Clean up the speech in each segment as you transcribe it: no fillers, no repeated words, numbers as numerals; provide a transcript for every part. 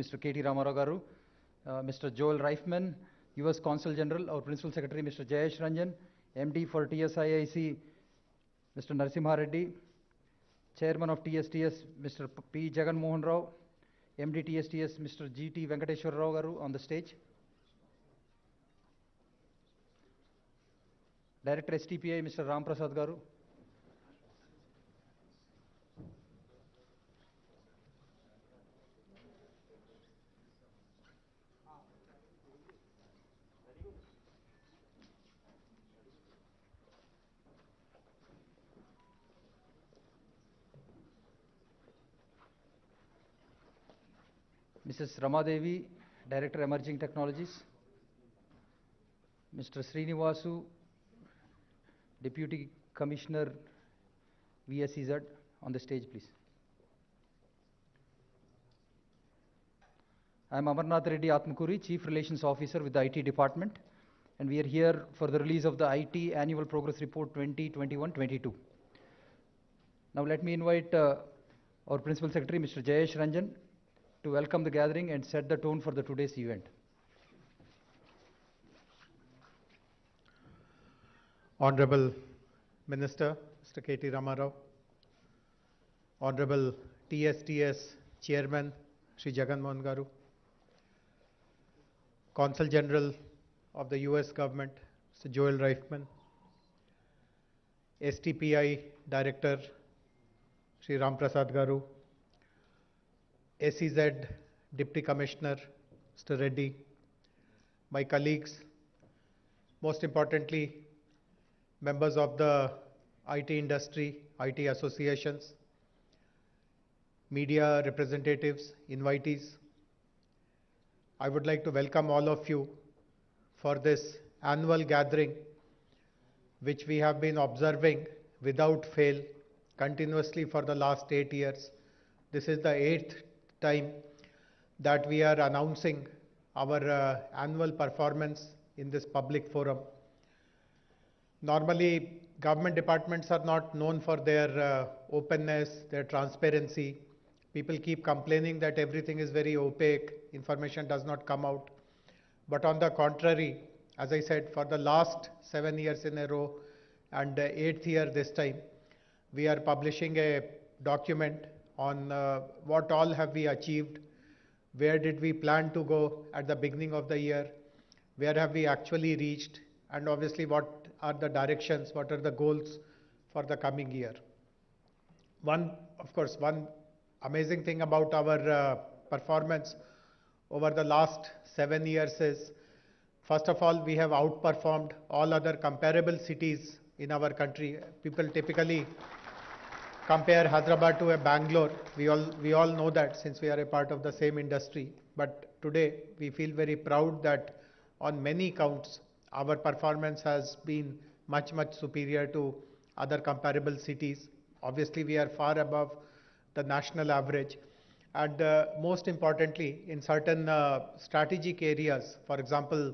Mr. KT Ramarao Garu, Mr. Joel Reifman, US Consul General, our Principal Secretary, Mr. Jayesh Ranjan, MD for TSIIC, Mr. Narasimha Reddy, Chairman of TSTS, Mr. P. Jagan Mohan Rao, MD TSTS, Mr. GT Venkateshwar Rao Garu on the stage. Director STPI, Mr. Ram Prasad Garu. Mrs. Ramadevi, Director Emerging Technologies. Mr. Srinivasu, Deputy Commissioner VSEZ on the stage, please. I am Amarnath Reddy Atmakuri, Chief Relations Officer with the IT Department, and we are here for the release of the IT Annual Progress Report 2021-22. Now let me invite our Principal Secretary, Mr. Jayesh Ranjan, to welcome the gathering and set the tone for the today's event. Honorable Minister, Mr. KT Ramarao, Honorable TSTS Chairman, Sri Jagan Mohan Garu, Consul General of the US Government, Mr. Joel Reifman, STPI Director, Sri Ram Prasad Garu, SEZ Deputy Commissioner, Mr. Reddy, my colleagues, most importantly, members of the IT industry, IT associations, media representatives, invitees. I would like to welcome all of you for this annual gathering, which we have been observing without fail continuously for the last 8 years. This is the 8th time that we are announcing our annual performance in this public forum. Normally, government departments are not known for their openness, their transparency. People keep complaining that everything is very opaque, information does not come out. But on the contrary, as I said, for the last 7 years in a row and 8th year this time, we are publishing a document on what all have we achieved, where did we plan to go at the beginning of the year, where have we actually reached, and obviously what are the directions, what are the goals for the coming year. One amazing thing about our performance over the last 7 years is, first of all, we have outperformed all other comparable cities in our country. People typically compare Hyderabad to a Bangalore. We all know that since we are a part of the same industry. But today we feel very proud that on many counts our performance has been much superior to other comparable cities. Obviously we are far above the national average. And most importantly, in certain strategic areas, for example,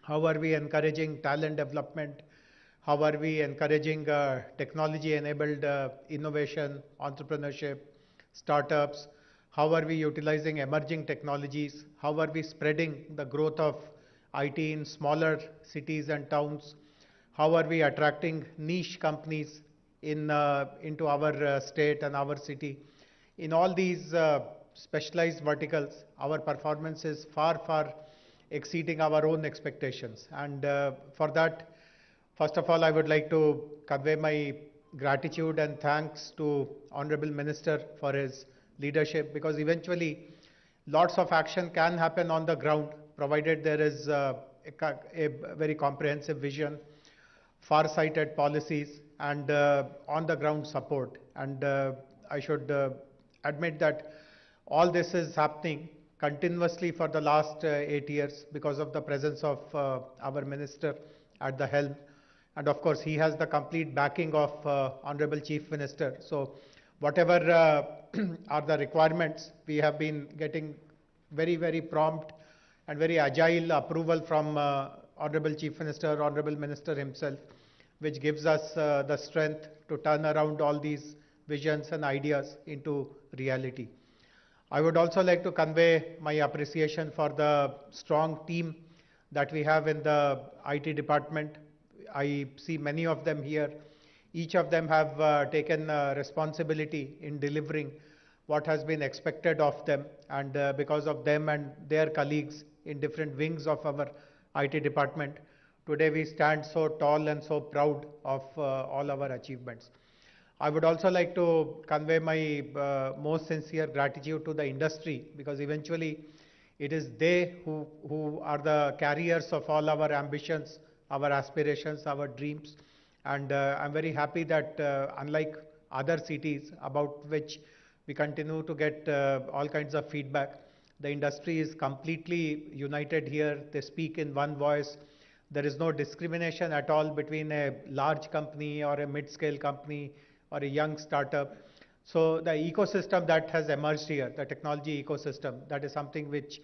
how are we encouraging talent development? How are we encouraging technology-enabled innovation, entrepreneurship, startups? How are we utilizing emerging technologies? How are we spreading the growth of IT in smaller cities and towns? How are we attracting niche companies into our state and our city? In all these specialized verticals, our performance is far exceeding our own expectations. And for that, first of all, I would like to convey my gratitude and thanks to Honorable Minister for his leadership, because eventually lots of action can happen on the ground, provided there is a very comprehensive vision, far-sighted policies, and on-the-ground support. And I should admit that all this is happening continuously for the last 8 years because of the presence of our minister at the helm. And of course, he has the complete backing of Honorable Chief Minister. So whatever are the requirements, we have been getting very prompt and very agile approval from Honorable Chief Minister, Honorable Minister himself, which gives us the strength to turn around all these visions and ideas into reality. I would also like to convey my appreciation for the strong team that we have in the IT department. I see many of them here. Each of them have taken responsibility in delivering what has been expected of them, and because of them and their colleagues in different wings of our IT department, today we stand so tall and so proud of all our achievements. I would also like to convey my most sincere gratitude to the industry, because eventually it is they who are the carriers of all our ambitions, our aspirations, our dreams. And I'm very happy that unlike other cities about which we continue to get all kinds of feedback, the industry is completely united here. They speak in one voice. There is no discrimination at all between a large company or a mid-scale company or a young startup. So the ecosystem that has emerged here, the technology ecosystem, that is something which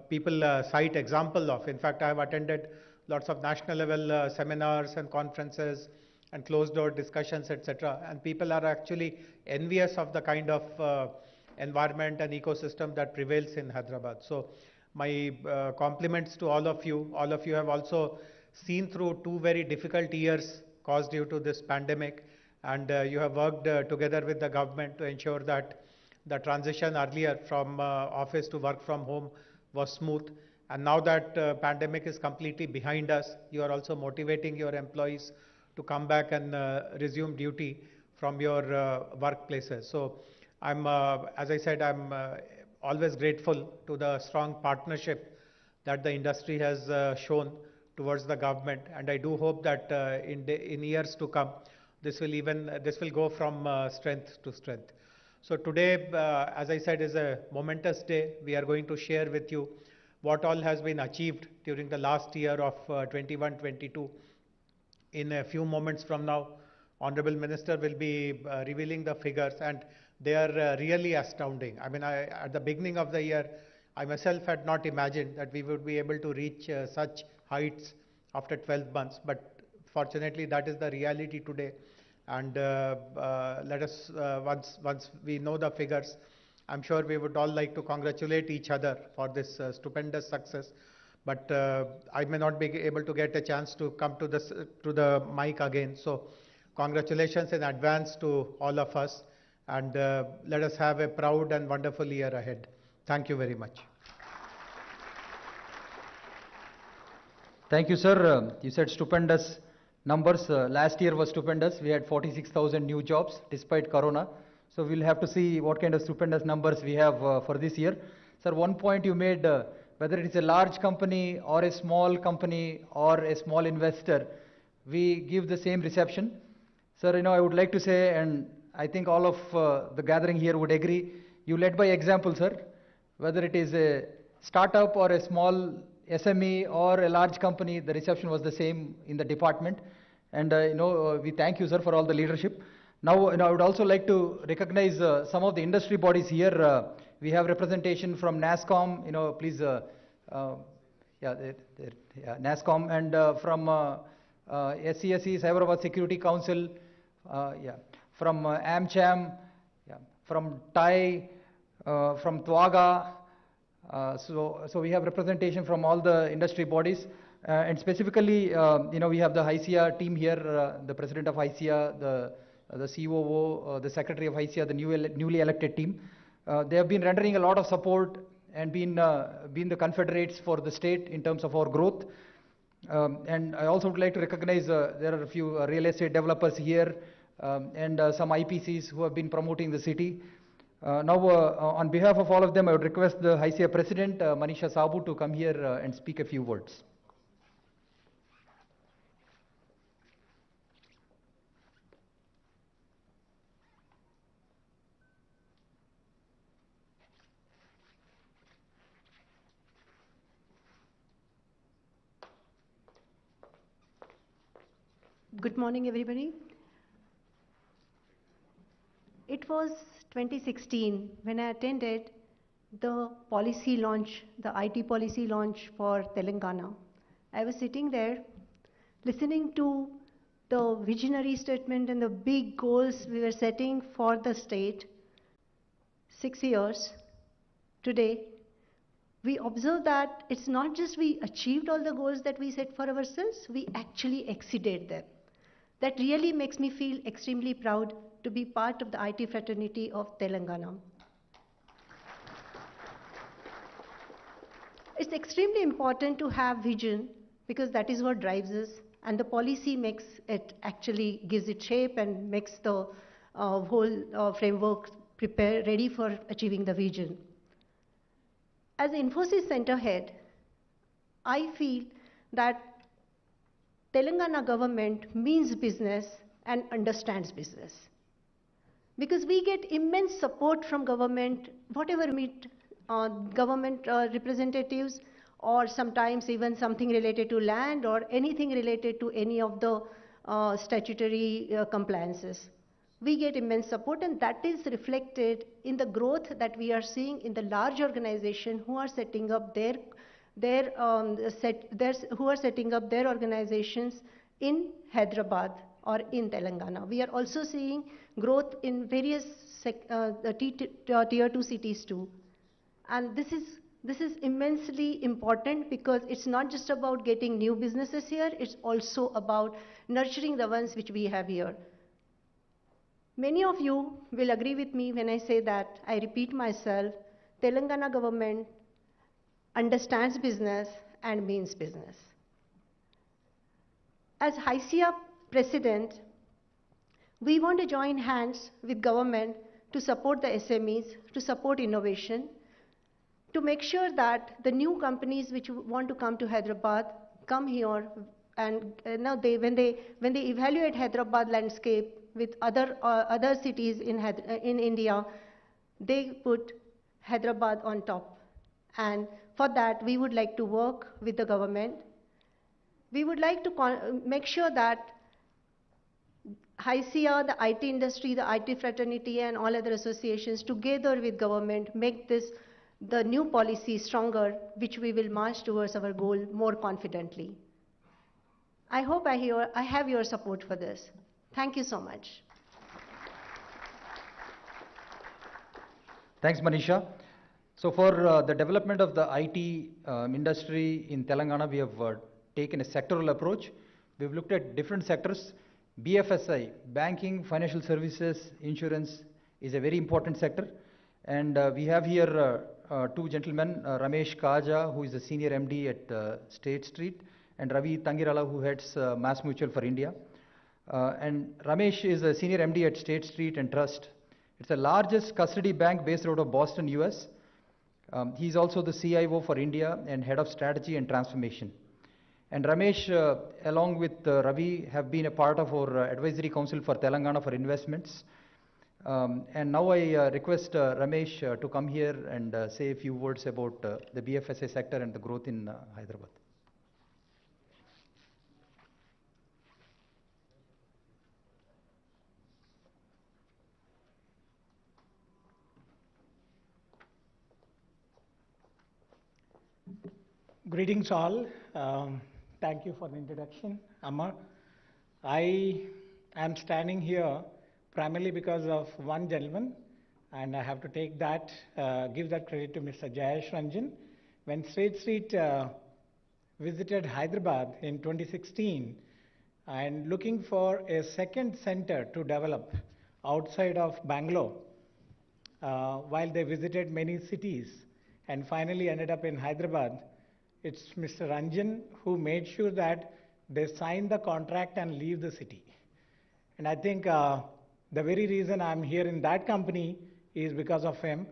people cite example of. In fact, I have attended lots of national level seminars and conferences and closed door discussions, etc. And people are actually envious of the kind of environment and ecosystem that prevails in Hyderabad. So my compliments to all of you. All of you have also seen through 2 very difficult years caused due to this pandemic, and you have worked together with the government to ensure that the transition earlier from office to work from home was smooth. And now that pandemic is completely behind us, you are also motivating your employees to come back and resume duty from your workplaces. So I'm, as I said, I'm always grateful to the strong partnership that the industry has shown towards the government, and I do hope that in years to come, this will go from strength to strength. So today, as I said, is a momentous day. We are going to share with you what all has been achieved during the last year of 21-22. In a few moments from now, Honorable Minister will be revealing the figures, and they are really astounding. I mean, at the beginning of the year, I myself had not imagined that we would be able to reach such heights after 12 months, but fortunately that is the reality today. And let us, once we know the figures, I'm sure we would all like to congratulate each other for this stupendous success. But I may not be able to get a chance to come to the mic again. So congratulations in advance to all of us, and let us have a proud and wonderful year ahead. Thank you very much. Thank you, sir. You said stupendous numbers. Last year was stupendous. We had 46,000 new jobs despite Corona. So we'll have to see what kind of stupendous numbers we have for this year. Sir, one point you made, whether it is a large company or a small company or a small investor, we give the same reception. Sir, I would like to say, and I think all of the gathering here would agree, you led by example, sir. Whether it is a startup or a small SME or a large company, the reception was the same in the department. And we thank you, sir, for all the leadership. Now, I would also like to recognize some of the industry bodies here. We have representation from NASSCOM, please, NASSCOM, and from SCSE, Hyderabad Security Council, from AmCham, from TAI, from TWAGA. So we have representation from all the industry bodies, and specifically, we have the HYSIA team here, the president of HYSIA, the COO, the secretary of HYSIA, the newly elected team. They have been rendering a lot of support and been the confederates for the state in terms of our growth. And I also would like to recognize there are a few real estate developers here and some IPCs who have been promoting the city. Now, on behalf of all of them, I would request the HYSIA President, Manisha Sabu, to come here and speak a few words. Good morning, everybody. It was 2016 when I attended the policy launch, the IT policy launch for Telangana. I was sitting there listening to the visionary statement and the big goals we were setting for the state. 6 years, today, we observe that it's not just we achieved all the goals that we set for ourselves, we actually exceeded them. That really makes me feel extremely proud to be part of the IT fraternity of Telangana. It's extremely important to have vision because that is what drives us, and the policy makes it, actually gives it shape and makes the whole framework ready for achieving the vision. As Infosys Center Head, I feel that Telangana government means business and understands business. Because we get immense support from government, whatever we meet government representatives, or sometimes even something related to land or anything related to any of the statutory compliances. We get immense support, and that is reflected in the growth that we are seeing in the large organization who are setting up their organizations in Hyderabad or in Telangana. We are also seeing growth in various tier 2 cities too. And this is immensely important because it's not just about getting new businesses here, it's also about nurturing the ones which we have here. Many of you will agree with me when I say that, I repeat myself, Telangana government understands business and means business. As HYSIA president, we want to join hands with government to support the SMEs, to support innovation, to make sure that the new companies which want to come to Hyderabad come here, and now when they evaluate Hyderabad landscape with other cities in India, they put Hyderabad on top. And for that, we would like to work with the government. We would like to make sure that HYSIA, the IT industry, the IT fraternity, and all other associations together with government make this the new policy stronger, which we will march towards our goal more confidently. I hope I have your support for this. Thank you so much. Thanks, Manisha. So for the development of the IT industry in Telangana, we have taken a sectoral approach. We've looked at different sectors. BFSI, banking, financial services, insurance is a very important sector. And we have here two gentlemen, Ramesh Kaja, who is the senior MD at State Street, and Ravi Tangirala, who heads Mass Mutual for India. And Ramesh is a senior MD at State Street and Trust. It's the largest custody bank based out of Boston, US. He's also the CIO for India and head of strategy and transformation. And Ramesh, along with Ravi, have been a part of our advisory council for Telangana for investments. And now I request Ramesh to come here and say a few words about the BFSI sector and the growth in Hyderabad. Greetings all. Thank you for the introduction, Amma. I am standing here primarily because of one gentleman, and I have to take that, give that credit to Mr. Jayesh Ranjan. When State Street visited Hyderabad in 2016 and looking for a second center to develop outside of Bangalore, while they visited many cities and finally ended up in Hyderabad, it's Mr. Ranjan who made sure that they sign the contract and leave the city. And I think the very reason I'm here in that company is because of him.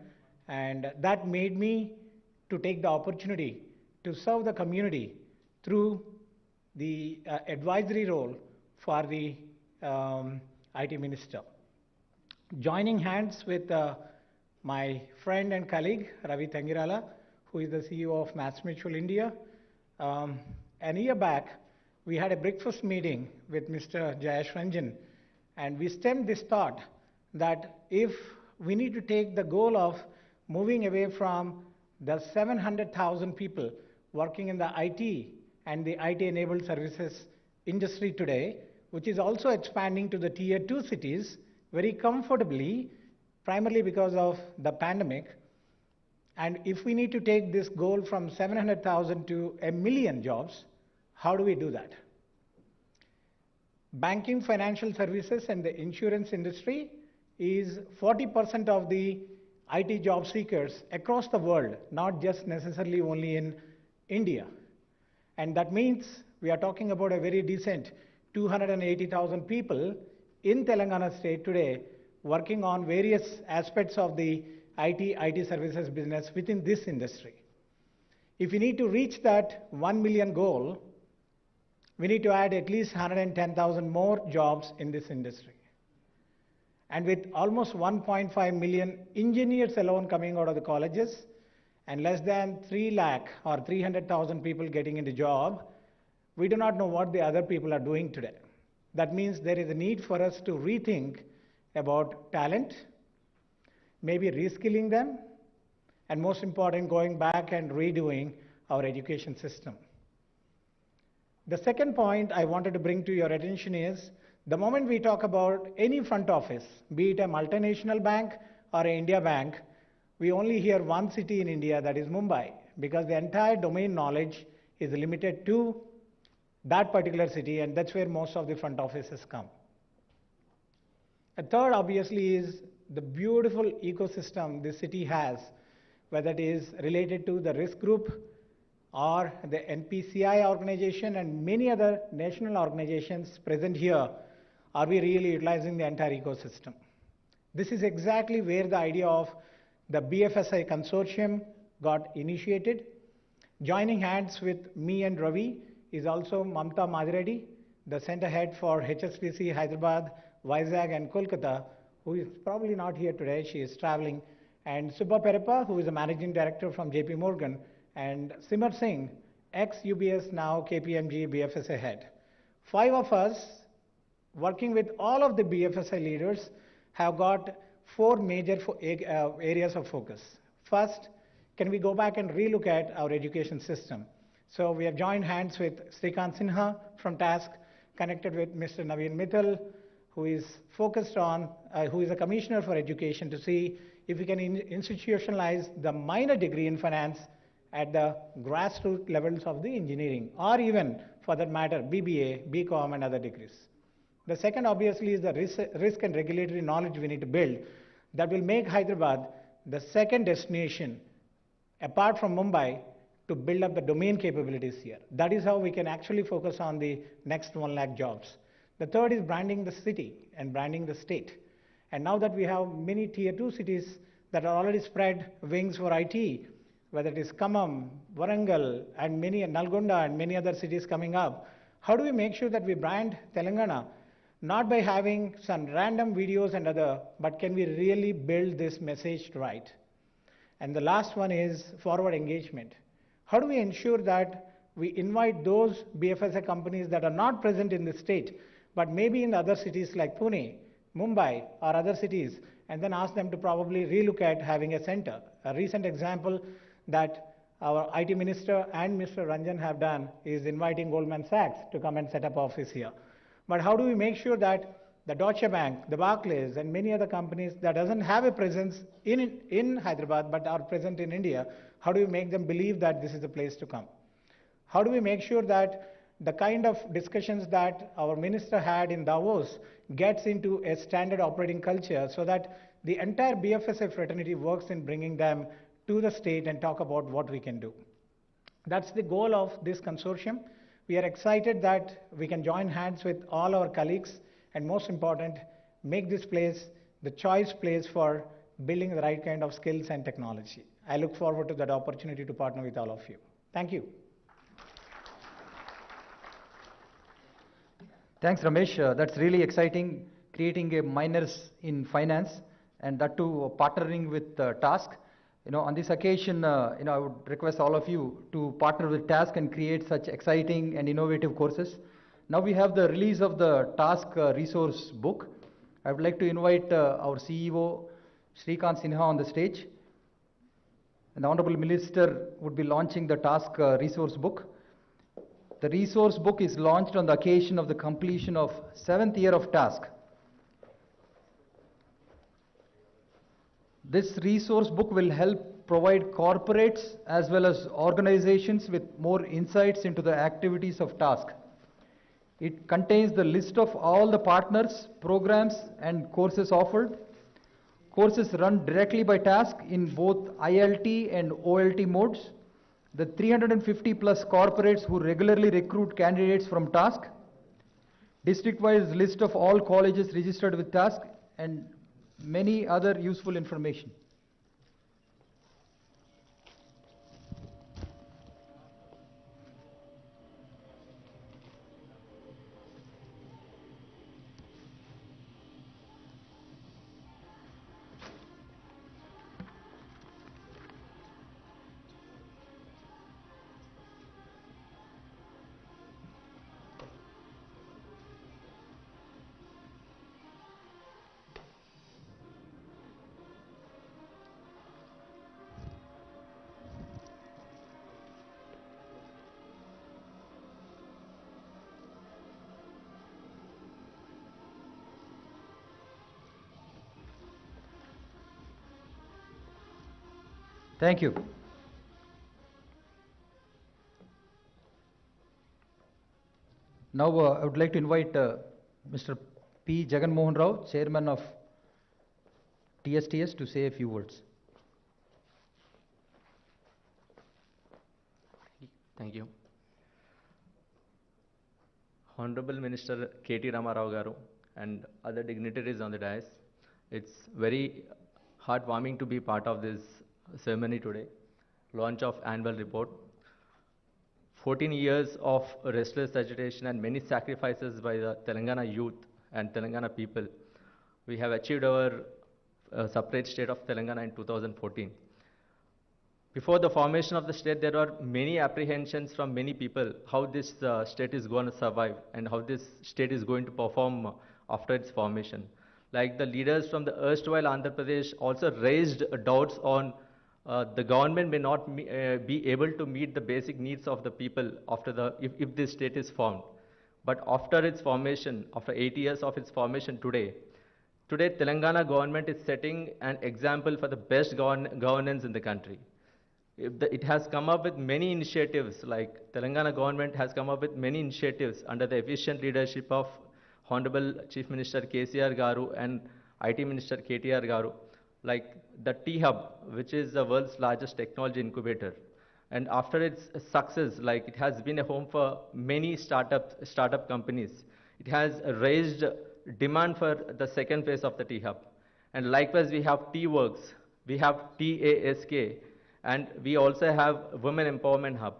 And that made me to take the opportunity to serve the community through the advisory role for the IT minister. Joining hands with my friend and colleague, Ravi Tangirala, who is the CEO of Mass Mutual India. A year back, we had a breakfast meeting with Mr. Jayesh Ranjan, and we stemmed this thought that if we need to take the goal of moving away from the 700,000 people working in the IT and the IT-enabled services industry today, which is also expanding to the tier 2 cities very comfortably, primarily because of the pandemic, And if we need to take this goal from 700,000 to 1 million jobs, how do we do that? Banking, financial services, and the insurance industry is 40% of the IT job seekers across the world, not just necessarily only in India. And that means we are talking about a very decent 280,000 people in Telangana state today working on various aspects of the IT services business within this industry. If we need to reach that 1 million goal, we need to add at least 110,000 more jobs in this industry. And with almost 1.5 million engineers alone coming out of the colleges and less than 3 lakh or 300,000 people getting into job, we do not know what the other people are doing today. That means there is a need for us to rethink about talent, maybe reskilling them, and most important, going back and redoing our education system. The second point I wanted to bring to your attention is, the moment we talk about any front office, be it a multinational bank or an India bank, we only hear one city in India, that is Mumbai, because the entire domain knowledge is limited to that particular city, and that's where most of the front offices come. A third, obviously, is the beautiful ecosystem this city has, whether it is related to the risk group or the NPCI organization and many other national organizations present here. Are we really utilizing the entire ecosystem? This is exactly where the idea of the BFSI consortium got initiated. Joining hands with me and Ravi is also Mamta Madhireddy, the center head for HSBC Hyderabad, Vizag and Kolkata, who is probably not here today, she is traveling, and Subba Perappa, who is the managing director from JP Morgan, and Simar Singh, ex-UBS, now KPMG BFSI head. 5 of us, working with all of the BFSI leaders, have got 4 major areas of focus. First, can we go back and relook at our education system? So we have joined hands with Srikant Sinha from TASC, connected with Mr. Naveen Mittal, who is focused on, who is a commissioner for education, to see if we can institutionalize the minor degree in finance at the grassroots levels of the engineering, or even, for that matter, BBA, BCom, and other degrees. The second, obviously, is the risk and regulatory knowledge we need to build that will make Hyderabad the second destination, apart from Mumbai, to build up the domain capabilities here. That is how we can actually focus on the next 1 lakh jobs. The third is branding the city and branding the state. And now that we have many tier 2 cities that are already spread wings for IT, whether it is Khammam, Warangal, and Nalgonda and many other cities coming up, how do we make sure that we brand Telangana, not by having some random videos and other, but can we really build this message right? And the last one is forward engagement. How do we ensure that we invite those BFSI companies that are not present in the state, but maybe in other cities like Pune, Mumbai, or other cities, and then ask them to probably relook at having a center? A recent example that our IT minister and Mr. Ranjan have done is inviting Goldman Sachs to come and set up office here. But how do we make sure that the Deutsche Bank, the Barclays, and many other companies that doesn't have a presence in Hyderabad but are present in India, how do we make them believe that this is the place to come? How do we make sure that the kind of discussions that our minister had in Davos gets into a standard operating culture so that the entire BFSI fraternity works in bringing them to the state and talk about what we can do? That's the goal of this consortium. We are excited that we can join hands with all our colleagues and, most important, make this place the choice place for building the right kind of skills and technology. I look forward to that opportunity to partner with all of you. Thank you. Thanks, Ramesh. That's really exciting, creating a minors in finance, and that too partnering with TASC. On this occasion, I would request all of you to partner with TASC and create such exciting and innovative courses. Now we have the release of the TASC resource book. I would like to invite our CEO, Srikant Sinha, on the stage. And the Honorable Minister would be launching the TASC resource book. The resource book is launched on the occasion of the completion of 7th year of TASC. This resource book will help provide corporates as well as organizations with more insights into the activities of task. It contains the list of all the partners, programs and courses offered. Courses run directly by task in both ILT and OLT modes. The 350 plus corporates who regularly recruit candidates from task. District-wise list of all colleges registered with task and many other useful information. Thank you. Now I would like to invite Mr. P. Jagan Mohan Rao, Chairman of TSTS, to say a few words. Thank you. Honorable Minister KT Ramarao Garu and other dignitaries on the dais, it's very heartwarming to be part of this ceremony today, launch of annual report. 14 years of restless agitation and many sacrifices by the Telangana youth and Telangana people. We have achieved our separate state of Telangana in 2014. Before the formation of the state, there were many apprehensions from many people how this state is going to survive and how this state is going to perform after its formation. Like the leaders from the erstwhile Andhra Pradesh also raised doubts on the government may not be able to meet the basic needs of the people after if this state is formed. But after its formation, after 8 years of its formation today Telangana government is setting an example for the best governance in the country. It has come up with many initiatives, like Telangana government has come up with many initiatives under the efficient leadership of Honorable Chief Minister KCR Garu and IT Minister KTR Garu, like the T-Hub, which is the world's largest technology incubator. And after its success, like it has been a home for many startup companies. It has raised demand for the second phase of the T-Hub. And likewise, we have T-Works, we have TASK, and we also have Women Empowerment Hub.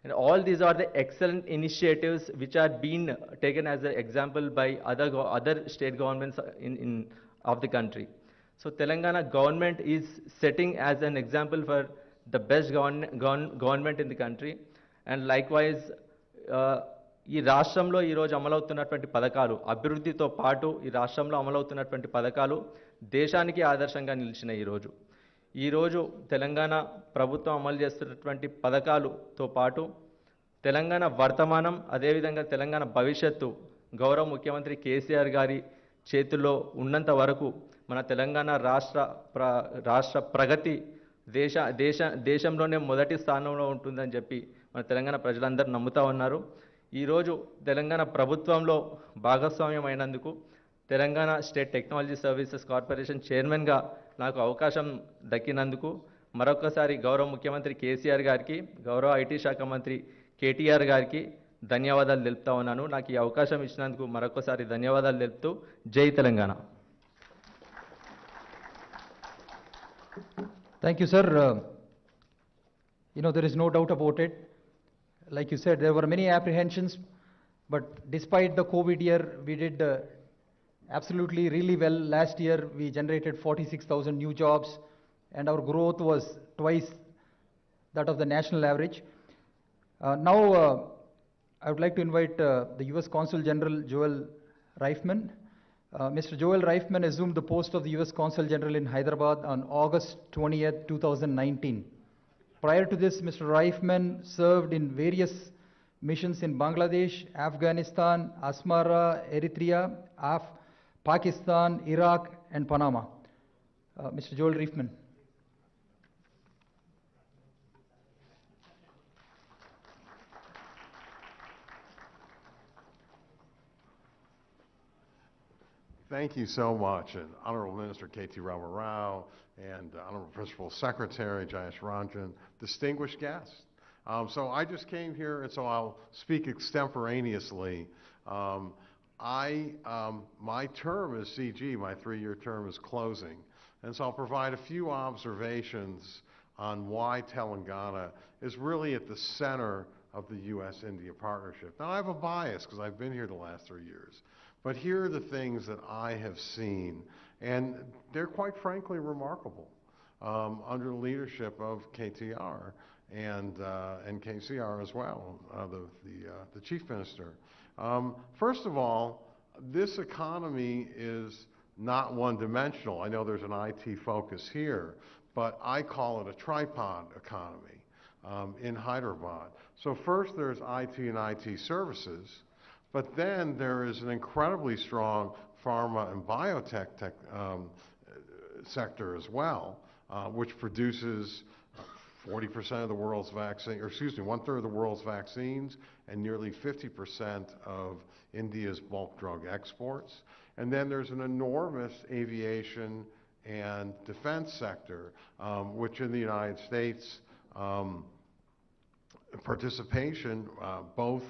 And all these are the excellent initiatives which are being taken as an example by other state governments of the country. So Telangana government is setting as an example for the best government in the country. And likewise, ఈ రాష్ట్రంలో ఈరోజు అమలవుతున్నటువంటి పథకాలు అభివృద్ధితో పాటు ఈ రాష్ట్రంలో అమలవుతున్నటువంటి పథకాలు దేశానికి ఆదర్శంగా నిలిచినాయి. ఈరోజు తెలంగాణ ప్రభుత్వం అమలు చేస్తున్నటువంటి పథకాలతో పాటు తెలంగాణ వర్తమానం, అదేవిధంగా తెలంగాణ భవిష్యత్తు గౌరవ ముఖ్యమంత్రి కేసీఆర్ గారి చేతుల్లో ఉన్నంత వరకు మన తెలంగాణ రాష్ట్ర ప్రగతి దేశంలోనే మొదటి స్థానంలో ఉంటుందని చెప్పి మన తెలంగాణ ప్రజలందరూ నమ్ముతా ఉన్నారు. ఈరోజు తెలంగాణ ప్రభుత్వంలో భాగస్వామ్యం అయినందుకు Telangana state technology services corporation చైర్మన్గా నాకు అవకాశం దక్కినందుకు మరొకసారి గౌరవ ముఖ్యమంత్రి కేసీఆర్ గారికి, గౌరవ ఐటీ శాఖ మంత్రి కేటీఆర్ గారికి ధన్యవాదాలు తెలుపుతా ఉన్నాను. నాకు ఈ అవకాశం ఇచ్చినందుకు మరొకసారి ధన్యవాదాలు తెలుపుతూ జై Telangana. Thank you, sir. There is no doubt about it. Like you said, there were many apprehensions, but despite the COVID year, we did absolutely really well. Last year, we generated 46,000 new jobs, and our growth was twice that of the national average. Now, I would like to invite the U.S. Consul General Joel Reifman. Mr. Joel Reifman assumed the post of the U.S. Consul General in Hyderabad on August 20th, 2019. Prior to this, Mr. Reifman served in various missions in Bangladesh, Afghanistan, Asmara, Eritrea, Pakistan, Iraq, and Panama. Mr. Joel Reifman. Thank you so much, and Honorable Minister K.T. Rama Rao, and Honorable Principal Secretary Jayesh Ranjan, distinguished guests. So I just came here, and so I'll speak extemporaneously. My term as CG, my 3-year term, is closing, and so I'll provide a few observations on why Telangana is really at the center of the U.S.-India partnership. Now, I have a bias because I've been here the last 3 years. But here are the things that I have seen, and they're quite frankly remarkable under the leadership of KTR and KCR as well, the Chief Minister. First of all, this economy is not one-dimensional. I know there's an IT focus here, but I call it a tripod economy in Hyderabad. So first there's IT and IT services, but then there is an incredibly strong pharma and biotech sector as well, which produces 40% of the world's vaccine, or excuse me, 1/3 of the world's vaccines and nearly 50% of India's bulk drug exports. And then there's an enormous aviation and defense sector, which in the United States, participation, both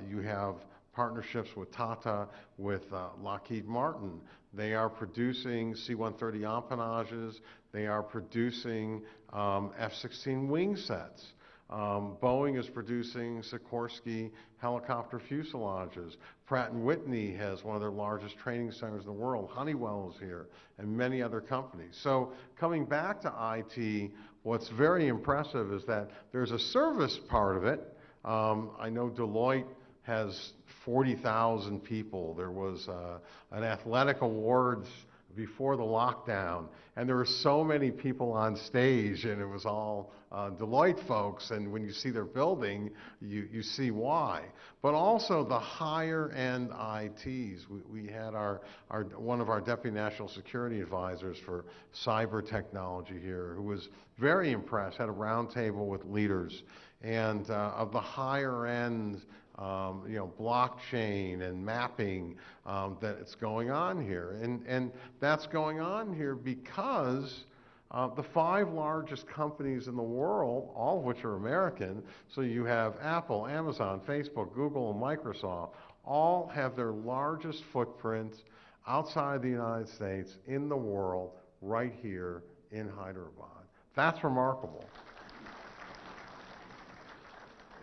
you have partnerships with Tata, with Lockheed Martin. They are producing C-130 empennages. They are producing F-16 wing sets. Boeing is producing Sikorsky helicopter fuselages. Pratt & Whitney has one of their largest training centers in the world. Honeywell is here, and many other companies. So coming back to IT, what's very impressive is that there's a service part of it. I know Deloitte has 40,000 people. There was an athletic awards before the lockdown, and there were so many people on stage, and it was all Deloitte folks, and when you see their building, you see why. But also the higher end ITs. We had one of our Deputy National Security Advisors for cyber technology here, who was very impressed, had a roundtable with leaders, and of the higher end blockchain and mapping that it's going on here. And that's going on here because the 5 largest companies in the world, all of which are American, so you have Apple, Amazon, Facebook, Google, and Microsoft, all have their largest footprints outside the United States in the world right here in Hyderabad. That's remarkable.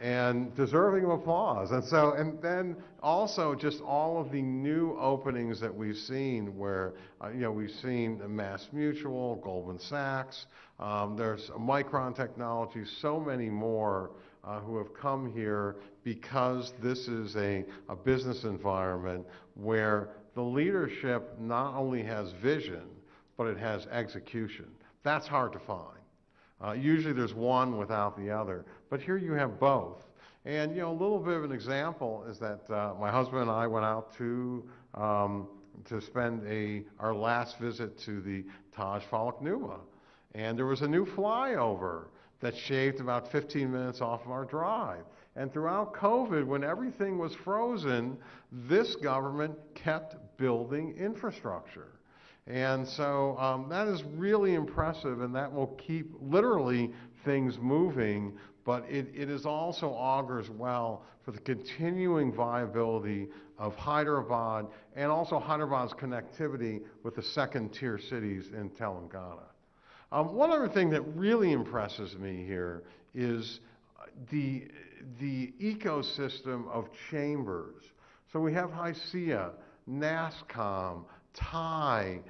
And deserving of applause. And then also just all of the new openings that we've seen where, we've seen Mass Mutual, Goldman Sachs, there's Micron Technology, so many more who have come here because this is a business environment where the leadership not only has vision, but it has execution. That's hard to find. Usually there's one without the other, but here you have both. And a little bit of an example is that my husband and I went out to spend our last visit to the Taj Falak Numa, and there was a new flyover that shaved about 15 minutes off of our drive. And throughout COVID, when everything was frozen, this government kept building infrastructure. And so that is really impressive, and that will keep literally things moving, but it is also augurs well for the continuing viability of Hyderabad and also Hyderabad's connectivity with the second-tier cities in Telangana. One other thing that really impresses me here is the ecosystem of chambers. So we have HYSIA, NASCOM, TIE,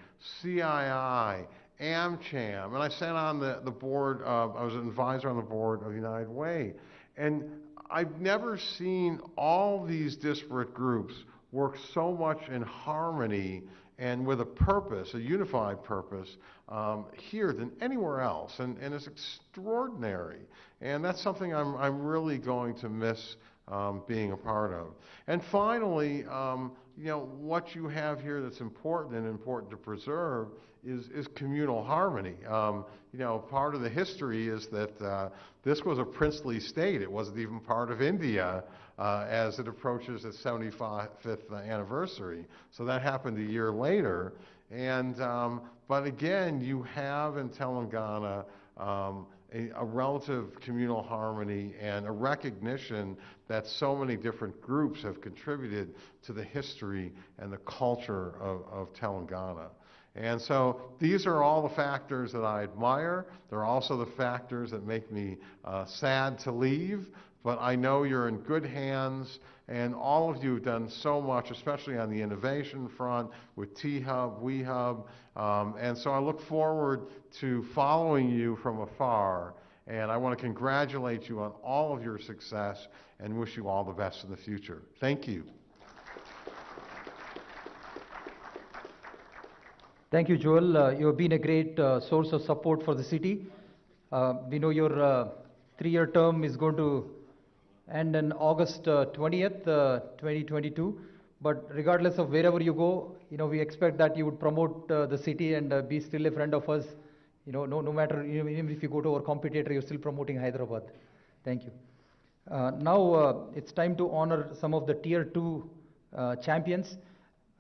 CII, AmCham, and I sat on the board, I was an advisor on the board of United Way, and I've never seen all these disparate groups work so much in harmony and with a purpose, a unified purpose, here than anywhere else, and it's extraordinary, and that's something I'm really going to miss being a part of. And finally, what you have here that's important and important to preserve is communal harmony. You know, part of the history is that this was a princely state. It wasn't even part of India as it approaches its 75th anniversary. So that happened a year later. And, but again, you have in Telangana a relative communal harmony and a recognition that so many different groups have contributed to the history and the culture of Telangana. And so these are all the factors that I admire. They're also the factors that make me sad to leave, but I know you're in good hands, and all of you have done so much, especially on the innovation front with T-Hub, WeHub, and so I look forward to following you from afar, and I want to congratulate you on all of your success and wish you all the best in the future. Thank you. Thank you, Joel. You have been a great source of support for the city. We know your 3-year term is going to end on August 20th, 2022. But regardless of wherever you go, you know, we expect that you would promote the city and be still a friend of us. You know, no matter, even if you go to our competitor, you're still promoting Hyderabad. Thank you. Now it's time to honor some of the Tier 2 champions.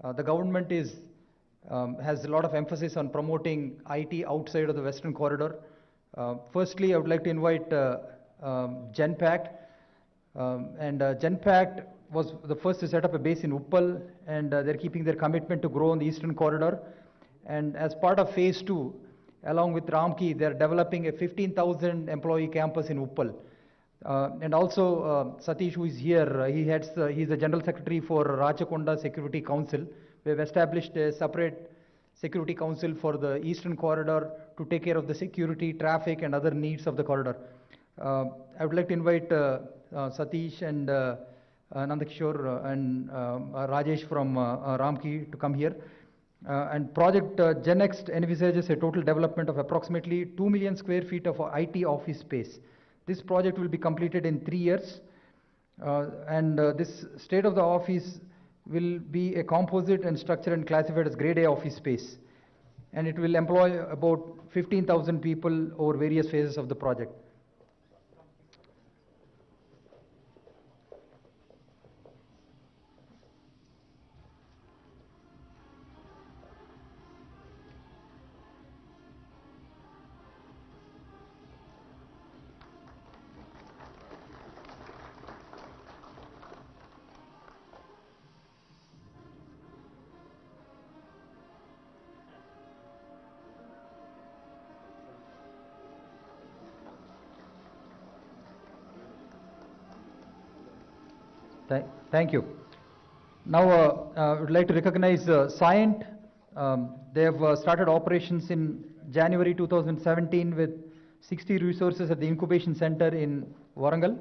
The government has a lot of emphasis on promoting IT outside of the Western Corridor. Firstly, I would like to invite Genpact. Genpact was the first to set up a base in Uppal, and they're keeping their commitment to grow on the Eastern Corridor. And as part of Phase 2, along with Ramki, they're developing a 15,000 employee campus in Uppal. And also Satish, who is here, he's the General Secretary for Rachakonda Security Council. We have established a separate security council for the Eastern Corridor to take care of the security, traffic, and other needs of the corridor. I would like to invite Satish and Nandakishore and Rajesh from Ramki to come here. And Project GenNext envisages a total development of approximately 2 million square feet of IT office space. This project will be completed in 3 years. This state of the office will be a composite and structured and classified as grade A office space. And it will employ about 15,000 people over various phases of the project. Thank you. Now, I would like to recognize Scient. They have started operations in January 2017 with 60 resources at the incubation center in Warangal.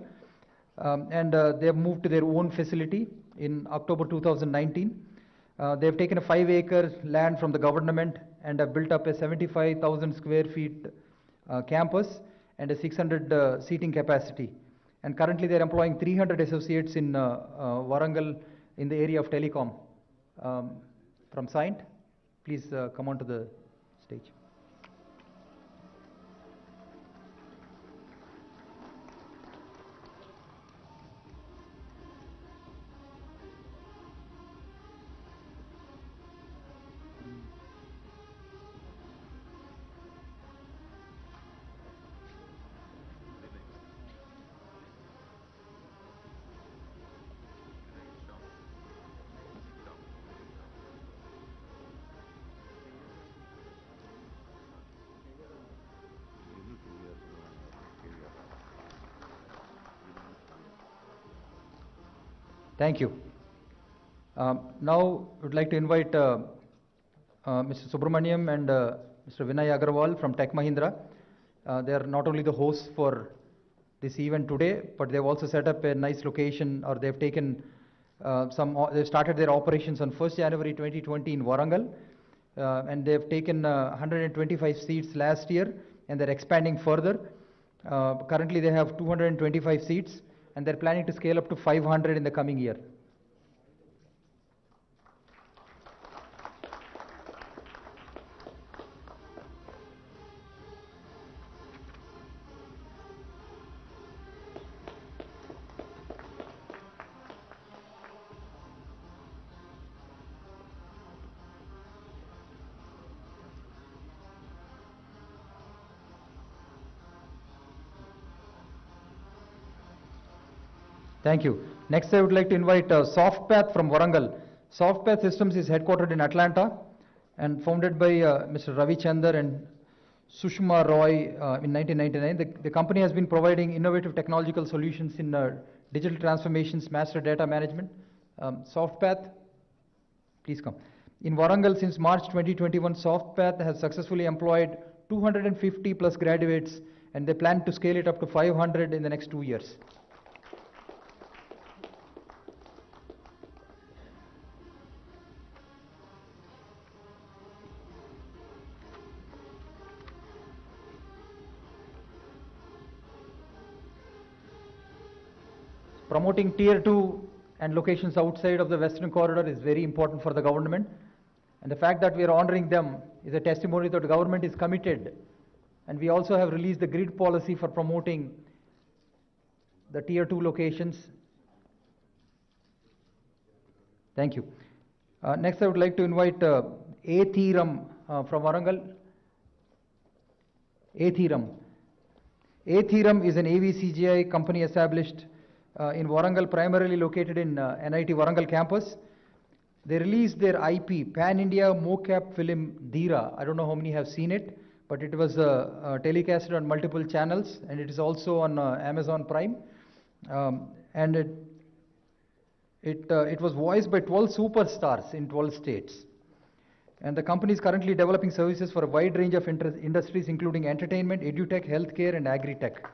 They have moved to their own facility in October 2019. They have taken a 5-acre land from the government and have built up a 75,000 square feet campus and a 600 seating capacity. And currently they are employing 300 associates in Warangal in the area of telecom. From Scient, please come onto the stage. Thank you. Now, I would like to invite Mr. Subramaniam and Mr. Vinay Agarwal from Tech Mahindra. They are not only the hosts for this event today, but they have also set up a nice location, or they have taken they started their operations on 1st January 2020 in Warangal, and they have taken 125 seats last year, and they're expanding further. Currently, they have 225 seats, and they're planning to scale up to 500 in the coming year. Thank you. Next, I would like to invite SoftPath from Warangal. SoftPath Systems is headquartered in Atlanta and founded by Mr. Ravi Chander and Sushma Roy in 1999. The company has been providing innovative technological solutions in digital transformations, master data management. SoftPath, please come. In Warangal, since March 2021, SoftPath has successfully employed 250 plus graduates, and they plan to scale it up to 500 in the next 2 years. Promoting tier 2 and locations outside of the Western Corridor is very important for the government. And the fact that we are honoring them is a testimony that the government is committed. And we also have released the grid policy for promoting the tier 2 locations. Thank you. Next, I would like to invite Athiram from Warangal. Athiram. Athiram is an AVCGI company established in Warangal, primarily located in NIT Warangal campus. They released their IP, Pan-India mocap film Dheera. I don't know how many have seen it, but it was telecasted on multiple channels, and it is also on Amazon Prime. And it was voiced by 12 superstars in 12 states. And the company is currently developing services for a wide range of industries, including entertainment, edutech, healthcare, and agri-tech.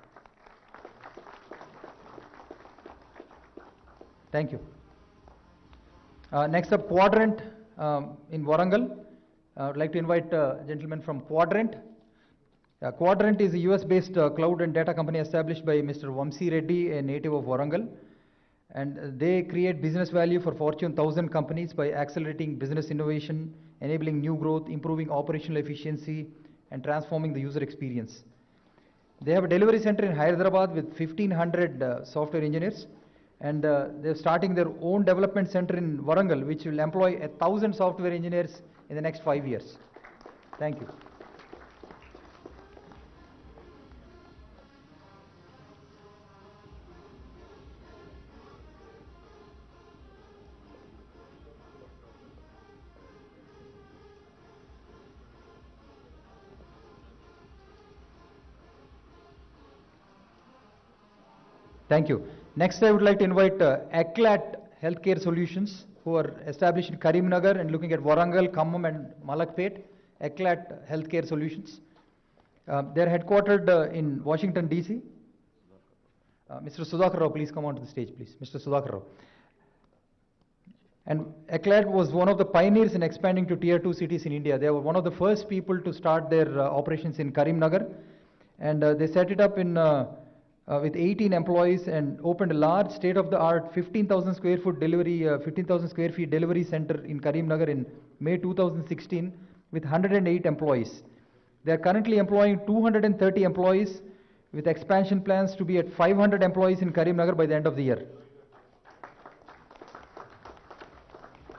Thank you. Next up, Quadrant in Warangal. I would like to invite a gentleman from Quadrant. Quadrant is a US-based cloud and data company established by Mr. Vamsi Reddy, a native of Warangal. And they create business value for Fortune 1000 companies by accelerating business innovation, enabling new growth, improving operational efficiency, and transforming the user experience. They have a delivery center in Hyderabad with 1,500 software engineers. And they're starting their own development center in Warangal, which will employ 1,000 software engineers in the next 5 years. Thank you. Thank you. Next, I would like to invite Eclat Healthcare Solutions, who are established in Karimnagar and looking at Warangal, Khammam, and Malakpet. Eclat Healthcare Solutions. They are headquartered in Washington, D.C. Mr. Sudhakar Rao, please come onto the stage, please. Mr. Sudhakar Rao. And Eclat was one of the pioneers in expanding to tier 2 cities in India. They were one of the first people to start their operations in Karimnagar. And they set it up in with 18 employees and opened a large state-of-the-art 15,000 square feet delivery center in Karimnagar in May 2016 with 108 employees. They are currently employing 230 employees with expansion plans to be at 500 employees in Karimnagar by the end of the year.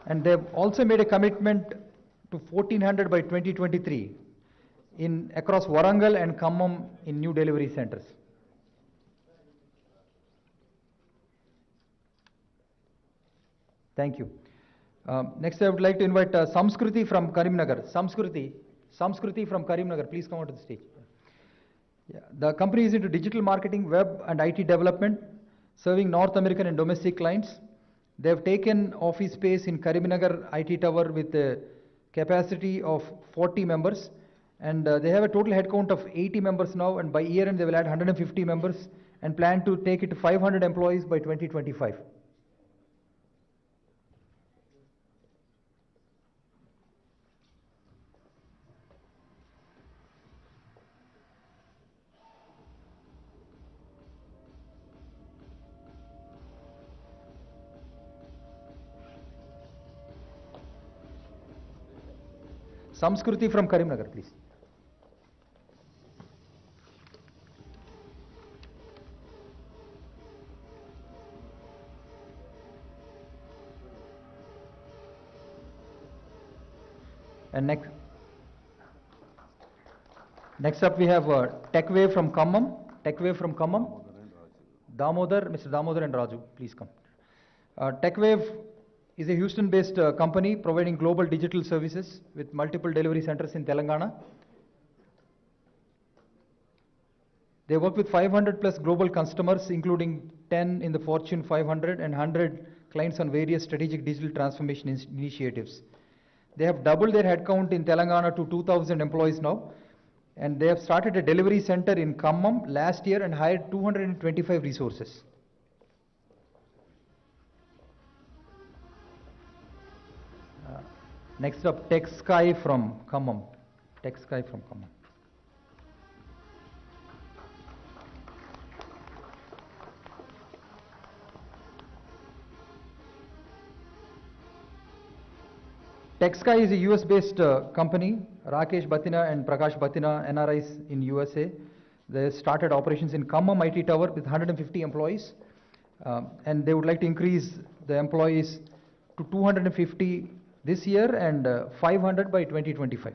And they've also made a commitment to 1,400 by 2023 across Warangal and Khammam in new delivery centers. Thank you. Next, I would like to invite Samskruti from Karimnagar. Samskruti from Karimnagar, please come onto the stage. Yeah. The company is into digital marketing, web and IT development, serving North American and domestic clients. They have taken office space in Karimnagar IT Tower with a capacity of 40 members. And they have a total headcount of 80 members now, and by year end they will add 150 members and plan to take it to 500 employees by 2025. Samskruti from Karimnagar, please. And next up we have TechWave from Khammam. TechWave from Khammam. Damodar, Mr. Damodar and Raju, please come. TechWave is a Houston-based company providing global digital services with multiple delivery centers in Telangana. They work with 500 plus global customers, including 10 in the Fortune 500 and 100 clients on various strategic digital transformation initiatives. They have doubled their headcount in Telangana to 2,000 employees now, and they have started a delivery center in Khammam last year and hired 225 resources. Next up, TechSky from Khammam. TechSky from Khammam. TechSky is a US-based company. Rakesh Batina and Prakash Batina, NRIs in USA. They started operations in Khammam IT Tower with 150 employees. And they would like to increase the employees to 250 this year and 500 by 2025.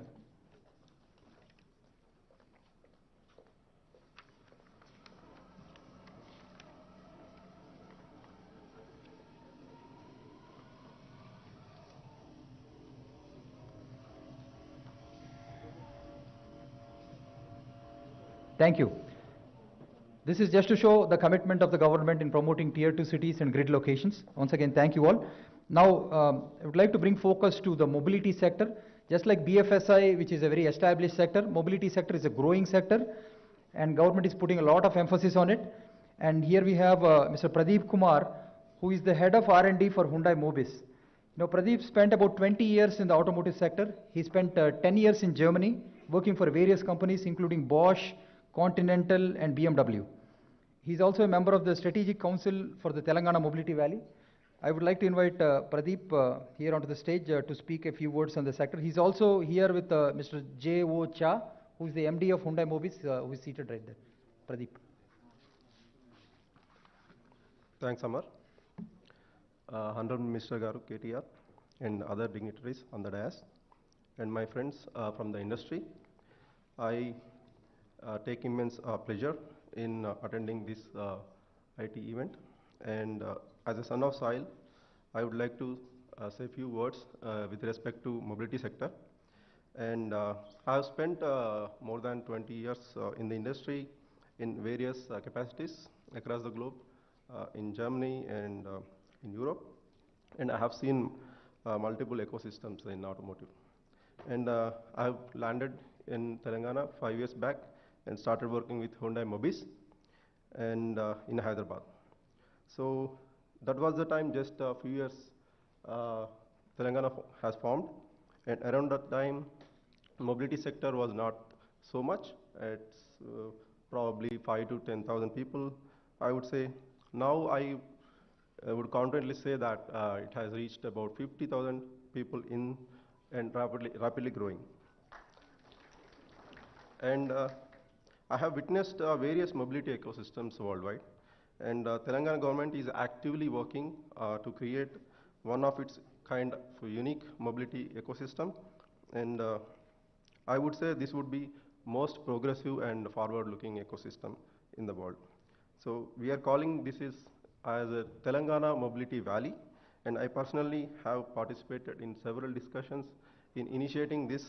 Thank you. This is just to show the commitment of the government in promoting tier 2 cities and grid locations. Once again, thank you all. Now, I would like to bring focus to the mobility sector. Just like BFSI, which is a very established sector, mobility sector is a growing sector, and government is putting a lot of emphasis on it. And here we have Mr. Pradeep Kumar, who is the head of R&D for Hyundai Mobis. You know, Pradeep spent about 20 years in the automotive sector. He spent 10 years in Germany, working for various companies, including Bosch, Continental and BMW. He's also a member of the Strategic Council for the Telangana Mobility Valley. I would like to invite Pradeep here onto the stage to speak a few words on the sector. He's also here with Mr. J.O. Cha, who is the MD of Hyundai Mobis, who is seated right there. Pradeep. Thanks, Amar. Honorable Mr. Garu, KTR, and other dignitaries on the dais, and my friends from the industry. I take immense pleasure in attending this IT event, and as a son of soil, I would like to say a few words with respect to mobility sector. And I have spent more than 20 years in the industry in various capacities across the globe, in Germany and in Europe, and I have seen multiple ecosystems in automotive. And I have landed in Telangana 5 years back and started working with Hyundai Mobis and in Hyderabad. So that was the time, just a few years Telangana has formed, and around that time mobility sector was not so much. It's probably 5 to 10,000 people, I would say. Now I would confidently say that it has reached about 50,000 people in and rapidly growing. And I have witnessed various mobility ecosystems worldwide, and Telangana government is actively working to create one of its kind of unique mobility ecosystem, and I would say this would be most progressive and forward-looking ecosystem in the world. So we are calling this as a Telangana Mobility Valley, and I personally have participated in several discussions in initiating this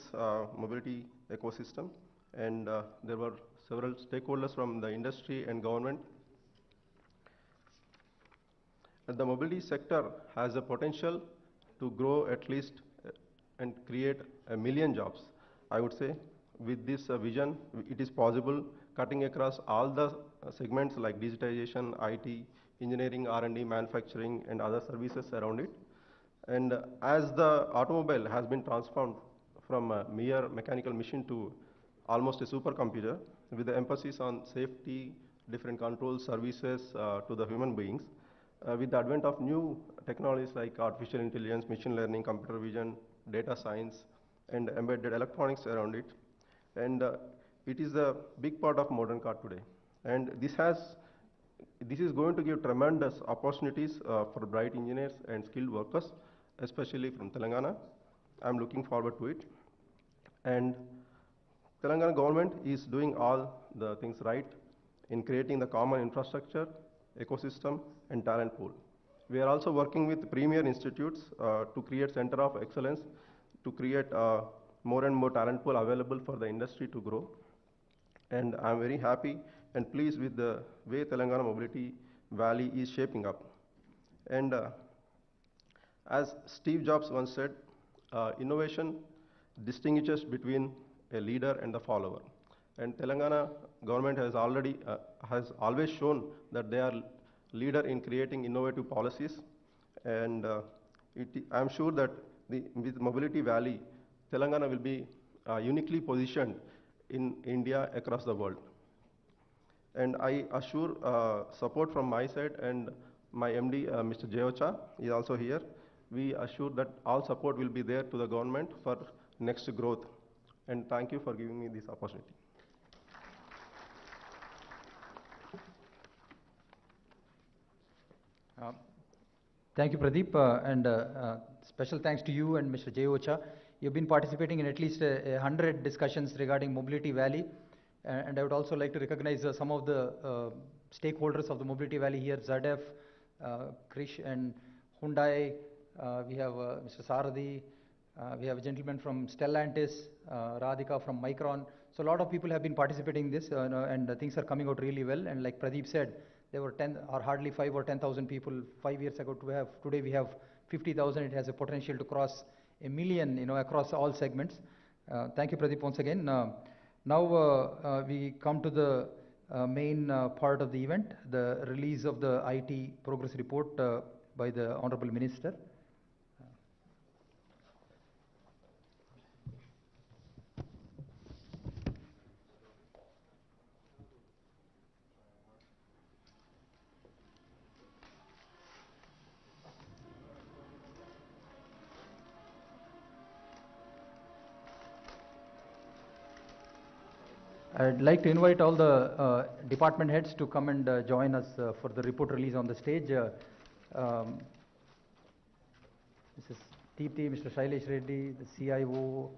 mobility ecosystem, and there were several stakeholders from the industry and government. And the mobility sector has the potential to grow at least and create 1 million jobs. I would say with this vision, it is possible cutting across all the segments like digitization, IT, engineering, R&D, manufacturing, and other services around it. And as the automobile has been transformed from a mere mechanical machine to almost a supercomputer, with the emphasis on safety, different control services to the human beings, with the advent of new technologies like artificial intelligence, machine learning, computer vision, data science, and embedded electronics around it. And it is a big part of modern car today. And this is going to give tremendous opportunities for bright engineers and skilled workers, especially from Telangana. I'm looking forward to it. And Telangana government is doing all the things right in creating the common infrastructure ecosystem, and talent pool. We are also working with premier institutes to create center of excellence, to create more and more talent pool available for the industry to grow. And I'm very happy and pleased with the way Telangana Mobility Valley is shaping up. And as Steve Jobs once said, innovation distinguishes between a leader and the follower. And Telangana government has always shown that they are leader in creating innovative policies. And I'm sure that with Mobility Valley, Telangana will be uniquely positioned in India across the world. And I assure support from my side, and my MD, Mr. Jayocha, is also here. We assure that all support will be there to the government for next growth. And thank you for giving me this opportunity. Thank you, Pradeep, and special thanks to you and Mr. Jayocha. You've been participating in at least 100 discussions regarding Mobility Valley, and I would also like to recognize some of the stakeholders of the Mobility Valley here, ZF, Krish and Hyundai. We have Mr. Saradi, we have a gentleman from Stellantis, Radhika from Micron. So a lot of people have been participating in this, and things are coming out really well. And like Pradeep said, there were 10 or hardly 5 or 10,000 people 5 years ago. Today we have 50,000. It has a potential to cross 1 million, across all segments. Thank you, Pradeep, once again. Now we come to the main part of the event, the release of the IT progress report by the Honorable Minister. I'd like to invite all the department heads to come and join us for the report release on the stage. Mrs. Deepti, Mr. Shailesh Reddy, the CIO.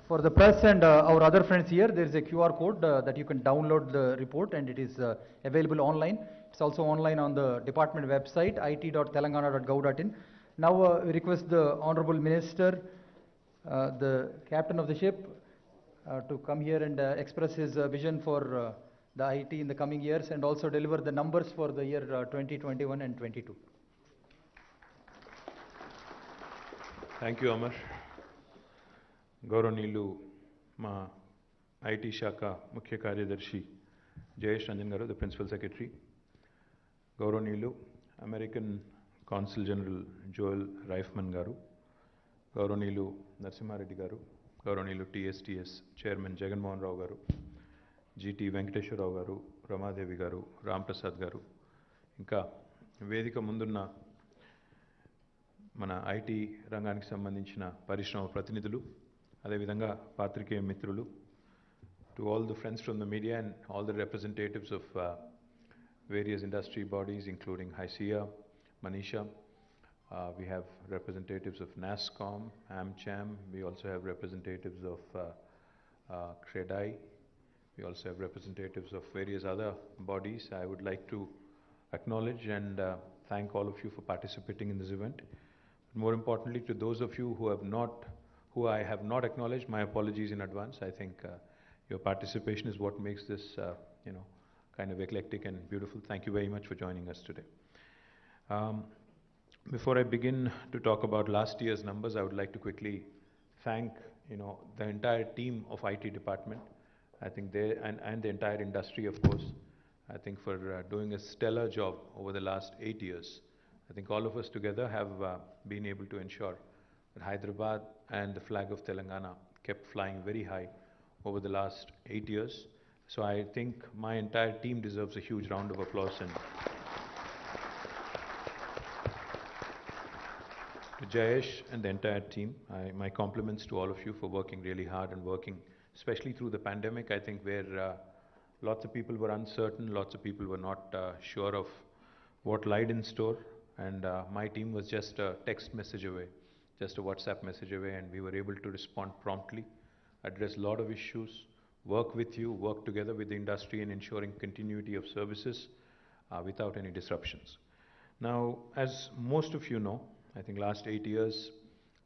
For the press and our other friends here, there is a QR code that you can download the report, and it is available online. It's also online on the department website, it.telangana.gov.in. Now we request the Honorable Minister, the captain of the ship, to come here and express his vision for the IT in the coming years, and also deliver the numbers for the year 2021 and 22. Thank you, Amar. గౌరవనీయులు మా IT శాఖ ముఖ్య కార్యదర్శి జయేష్ రంజన్ గారు, the principal secretary, గౌరవనీయులు American consul general Joel రైఫ్మన్ గారు, గౌరవనీయులు నరసింహారెడ్డి గారు, గౌరవనీయులు టీఎస్టీఎస్ చైర్మన్ జగన్మోహన్ రావు గారు, జీటీ వెంకటేశ్వరరావు గారు, రమాదేవి గారు, రాంప్రసాద్ గారు, ఇంకా వేదిక ముందున్న మన ఐటీ రంగానికి సంబంధించిన పరిశ్రమ ప్రతినిధులు, అదేవిధంగా పాత్రికేయ మిత్రులు, to all the friends from the media and all the representatives of various industry bodies including HICIA, Manisha. We have representatives of NASSCOM, AmCham. We also have representatives of CREDAI. We also have representatives of various other bodies. I would like to acknowledge and thank all of you for participating in this event. More importantly, to those of you who I have not acknowledged, my apologies in advance. I think your participation is what makes this, kind of eclectic and beautiful. Thank you very much for joining us today. Before I begin to talk about last year's numbers, I would like to quickly thank the entire team of IT department. I think they and the entire industry, of course, I think for doing a stellar job over the last 8 years. I think all of us together have been able to ensure that Hyderabad and the flag of Telangana kept flying very high over the last 8 years. So I think my entire team deserves a huge round of applause. And to Jayesh and the entire team, my compliments to all of you for working really hard and working, especially through the pandemic, I think, where lots of people were uncertain, lots of people were not sure of what lied in store. And my team was just a text message away, just a WhatsApp message away, and we were able to respond promptly, address a lot of issues, work with you, work together with the industry in ensuring continuity of services without any disruptions. Now, as most of you know, I think last 8 years,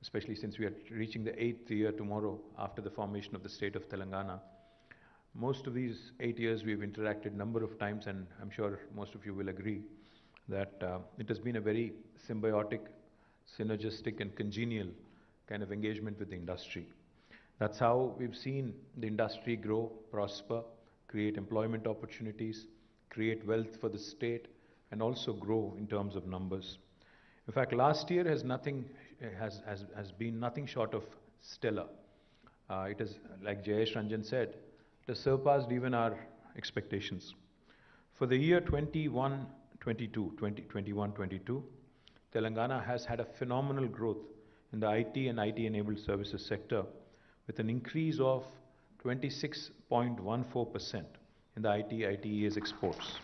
especially since we are reaching the 8th year tomorrow after the formation of the state of Telangana, most of these 8 years we've interacted a number of times, and I'm sure most of you will agree that it has been a very symbiotic, synergistic and congenial kind of engagement with the industry. That's how we've seen the industry grow, prosper, create employment opportunities, create wealth for the state, and also grow in terms of numbers. In fact, last year has been nothing short of stellar. It is, like Jayesh Ranjan said, it has surpassed even our expectations. For the year 21-22, Telangana has had a phenomenal growth in the IT and IT-enabled services sector, with an increase of 26.14% in the ITES exports,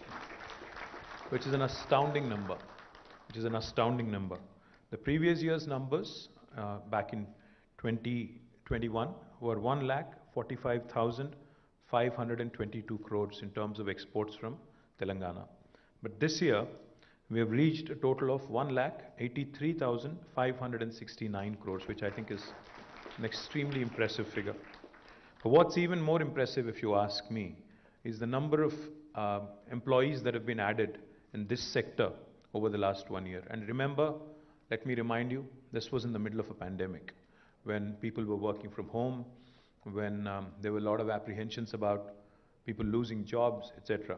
which is an astounding number. The previous year's numbers back in 2021 were 1,45,522 crores in terms of exports from Telangana. But this year, we have reached a total of 1,83,569 crores, which I think is an extremely impressive figure. But what's even more impressive, if you ask me, is the number of employees that have been added in this sector over the last 1 year. And remember, let me remind you, this was in the middle of a pandemic, when people were working from home, when there were a lot of apprehensions about people losing jobs, etc.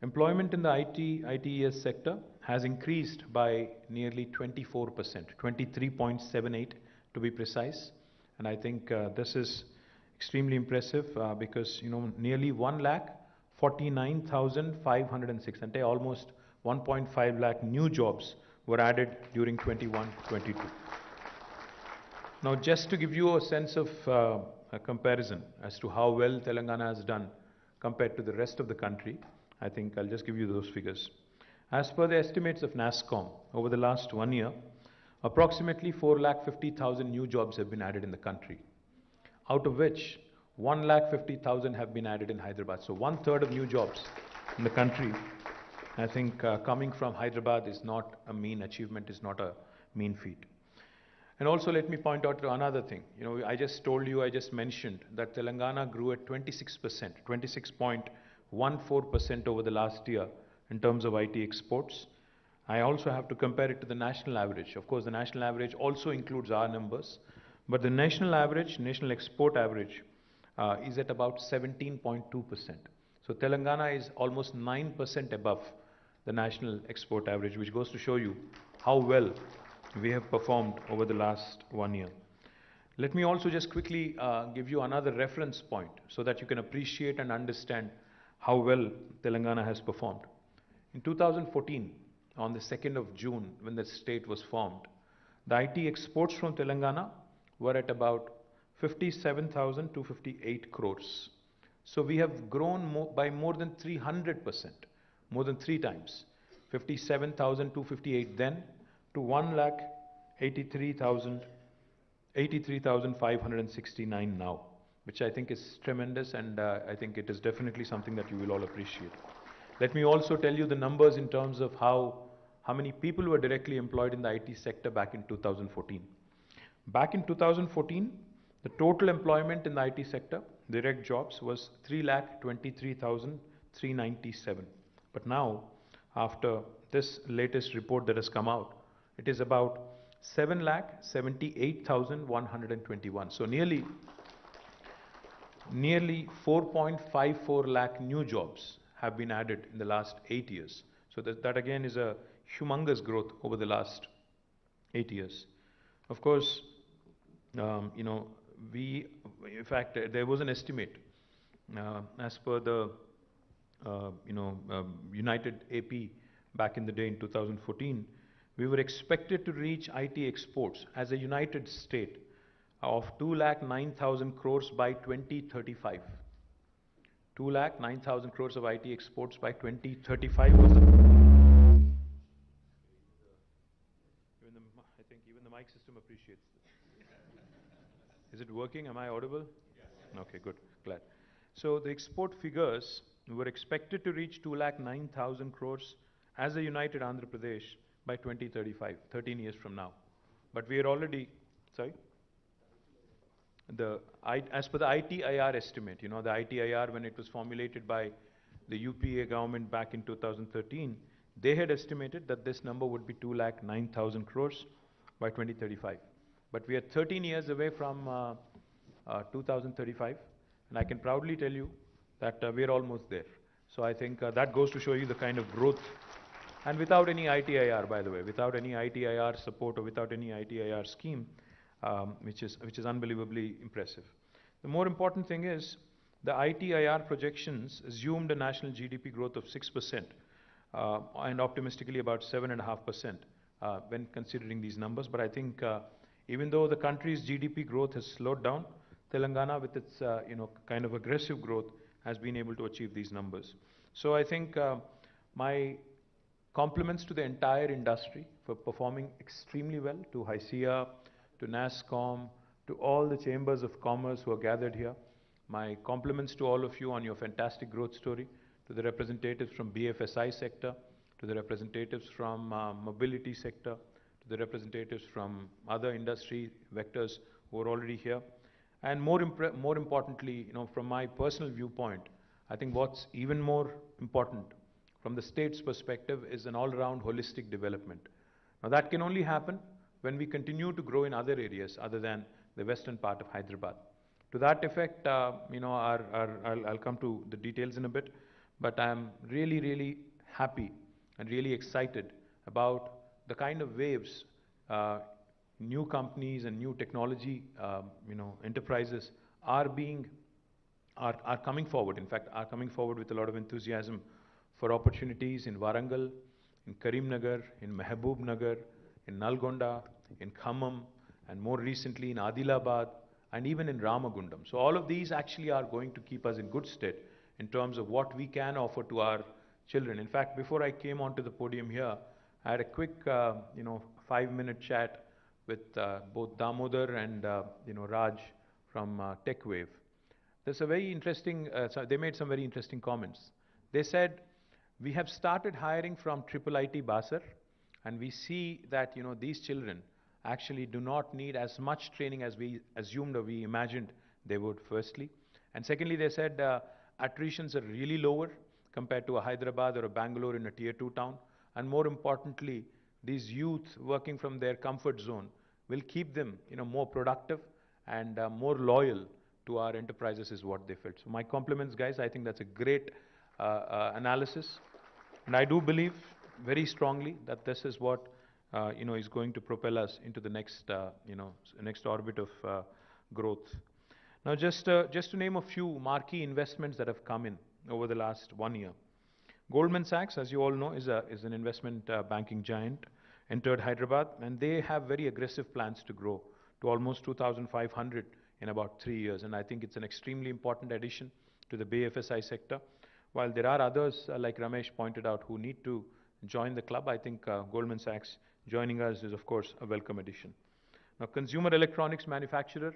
Employment in the ITES sector has increased by nearly 24%, 23.78 to be precise. And I think this is extremely impressive because, nearly 1,49,506, and almost 1.5 lakh new jobs were added during 21-22. Now, just to give you a sense of a comparison as to how well Telangana has done compared to the rest of the country, I think I'll just give you those figures. As per the estimates of NASSCOM, over the last 1 year, approximately 4,50,000 new jobs have been added in the country, out of which 1,50,000 have been added in Hyderabad. So 1/3 of new jobs in the country, I think coming from Hyderabad is not a mean achievement, is not a mean feat. And also let me point out another thing. I just mentioned that Telangana grew at 26%, 26.14% over the last year in terms of IT exports. I also have to compare it to the national average. Of course, the national average also includes our numbers, but the national average, national export average, is at about 17.2%. So Telangana is almost 9% above the national export average, which goes to show you how well we have performed over the last 1 year. Let me also just quickly give you another reference point so that you can appreciate and understand how well Telangana has performed. In 2014, on the 2nd of June, when the state was formed, the IT exports from Telangana were at about 57,258 crores. So we have grown by more than 300%, more than 3 times. 57,258 then to 1,83,569 now, which I think is tremendous, and I think it is definitely something that you will all appreciate. Let me also tell you the numbers in terms of how many people were directly employed in the IT sector back in 2014. Back in 2014, the total employment in the IT sector, direct jobs, was 3,23,3 397. But now, after this latest report that has come out, it is about 7,78,121. So nearly 4.54 lakh new jobs have been added in the last 8 years. So that again is a humongous growth over the last 8 years. Of course, in fact, there was an estimate as per the United AP back in the day in 2014. We were expected to reach IT exports as a united state of 2,09,000 crores by 2035. 2,09,000 crores of IT exports by 2035 was the... I think even the mic system appreciates this. Is it working? Am I audible? Yes. Okay, good. Glad. So the export figures were expected to reach 2,09,000 crores as a united Andhra Pradesh by 2035, 13 years from now. But we are already, sorry? As per the ITIR estimate, the ITIR, when it was formulated by the UPA government back in 2013, they had estimated that this number would be 2,09,000 crores by 2035. But we are 13 years away from 2035, and I can proudly tell you that we are almost there. So I think that goes to show you the kind of growth, and without any ITIR, by the way, without any ITIR support or without any ITIR scheme, which is unbelievably impressive. The more important thing is the ITIR projections assumed a national GDP growth of 6% and optimistically about 7.5% when considering these numbers. But I think even though the country's GDP growth has slowed down, Telangana, with its kind of aggressive growth, has been able to achieve these numbers. So I think my compliments to the entire industry for performing extremely well, to HYCIA, to NASSCOM, to all the chambers of commerce who are gathered here. My compliments to all of you on your fantastic growth story, to the representatives from BFSI sector, to the representatives from mobility sector, to the representatives from other industry vectors who are already here. And more importantly, from my personal viewpoint, I think what's even more important from the state's perspective is an all-round holistic development. Now that can only happen when we continue to grow in other areas other than the western part of Hyderabad. To that effect, I'll come to the details in a bit, but I'm really, really happy and really excited about the kind of waves new companies and new technology enterprises are coming forward. In fact, are coming forward with a lot of enthusiasm for opportunities in Warangal, in Karimnagar, in Mehboob-nagar, in Nalgonda, in Khammam, and more recently in Adilabad, and even in Ramagundam. So all of these actually are going to keep us in good stead in terms of what we can offer to our children. In fact, before I came onto the podium here, I had a quick 5-minute chat with both Damodar and Raj from TechWave. There's a very interesting, they made some very interesting comments. They said, we have started hiring from IIIT Basar, and we see that these children actually do not need as much training as we assumed or we imagined they would, firstly. And secondly, they said attritions are really lower compared to a Hyderabad or a Bangalore in a tier 2 town. And more importantly, these youth working from their comfort zone will keep them more productive and more loyal to our enterprises is what they felt. So my compliments, guys. I think that's a great analysis. And I do believe very strongly that this is what is going to propel us into the next next orbit of growth. Now, just to name a few marquee investments that have come in over the last 1 year. Goldman Sachs, as you all know, is an investment banking giant, entered Hyderabad, and they have very aggressive plans to grow to almost 2,500 in about 3 years. And I think it's an extremely important addition to the BFSI sector. While there are others, like Ramesh pointed out, who need to join the club, I think Goldman Sachs joining us is, of course, a welcome addition. Now, consumer electronics manufacturer,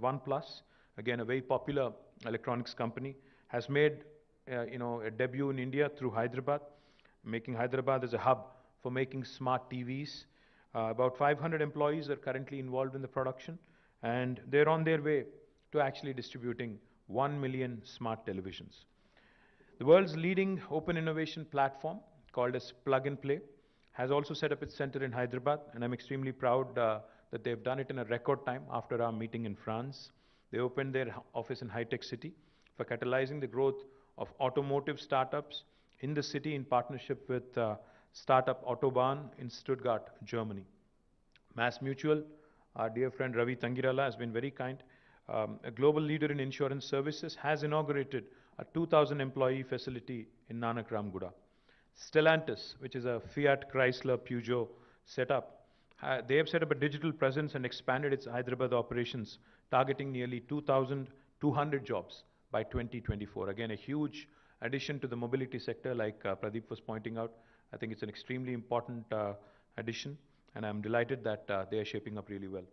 OnePlus, again, a very popular electronics company, has made a debut in India through Hyderabad, making Hyderabad as a hub for making smart TVs. About 500 employees are currently involved in the production, and they're on their way to actually distributing 1 million smart televisions. The world's leading open innovation platform, called as Plug and Play, has also set up its center in Hyderabad, and I'm extremely proud that they've done it in a record time after our meeting in France. They opened their office in High Tech City for catalyzing the growth of automotive startups in the city in partnership with startup Autobahn in Stuttgart, Germany. Mass Mutual, our dear friend Ravi Tangirala has been very kind. A global leader in insurance services has inaugurated a 2,000 employee facility in Nanak Ramguda. Stellantis, which is a Fiat Chrysler Peugeot setup, they have set up a digital presence and expanded its Hyderabad operations, targeting nearly 2,200 jobs by 2024. Again, a huge addition to the mobility sector, like Pradeep was pointing out. I think it's an extremely important addition, and I'm delighted that they are shaping up really well.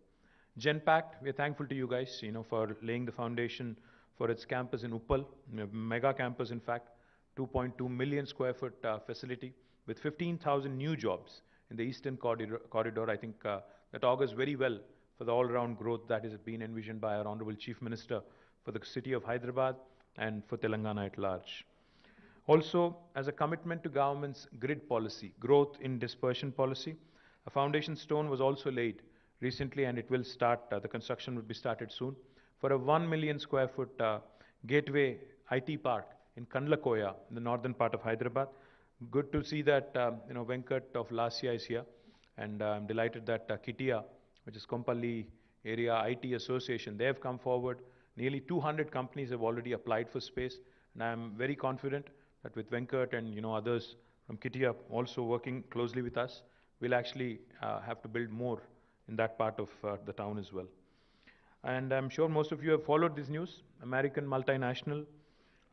Genpact, we're thankful to you guys, for laying the foundation for its campus in Uppal, mega campus in fact, 2.2 million square foot facility with 15,000 new jobs in the eastern corridor. I think that augurs very well for the all-round growth that has been envisioned by our Honorable Chief Minister for the city of Hyderabad and for Telangana at large. Also, as a commitment to government's grid policy, growth in dispersion policy, a foundation stone was also laid recently, and it will start, the construction will be started soon, for a 1 million square foot gateway IT park in Kandlakoya, in the northern part of Hyderabad. Good to see that, Venkat of Lasya is here, and I'm delighted that KTR, which is Kompalli Area IT Association, they have come forward. Nearly 200 companies have already applied for space, and I'm very confident that with Venkat and others from KTR also working closely with us, we'll actually have to build more in that part of the town as well. And I'm sure most of you have followed this news. American multinational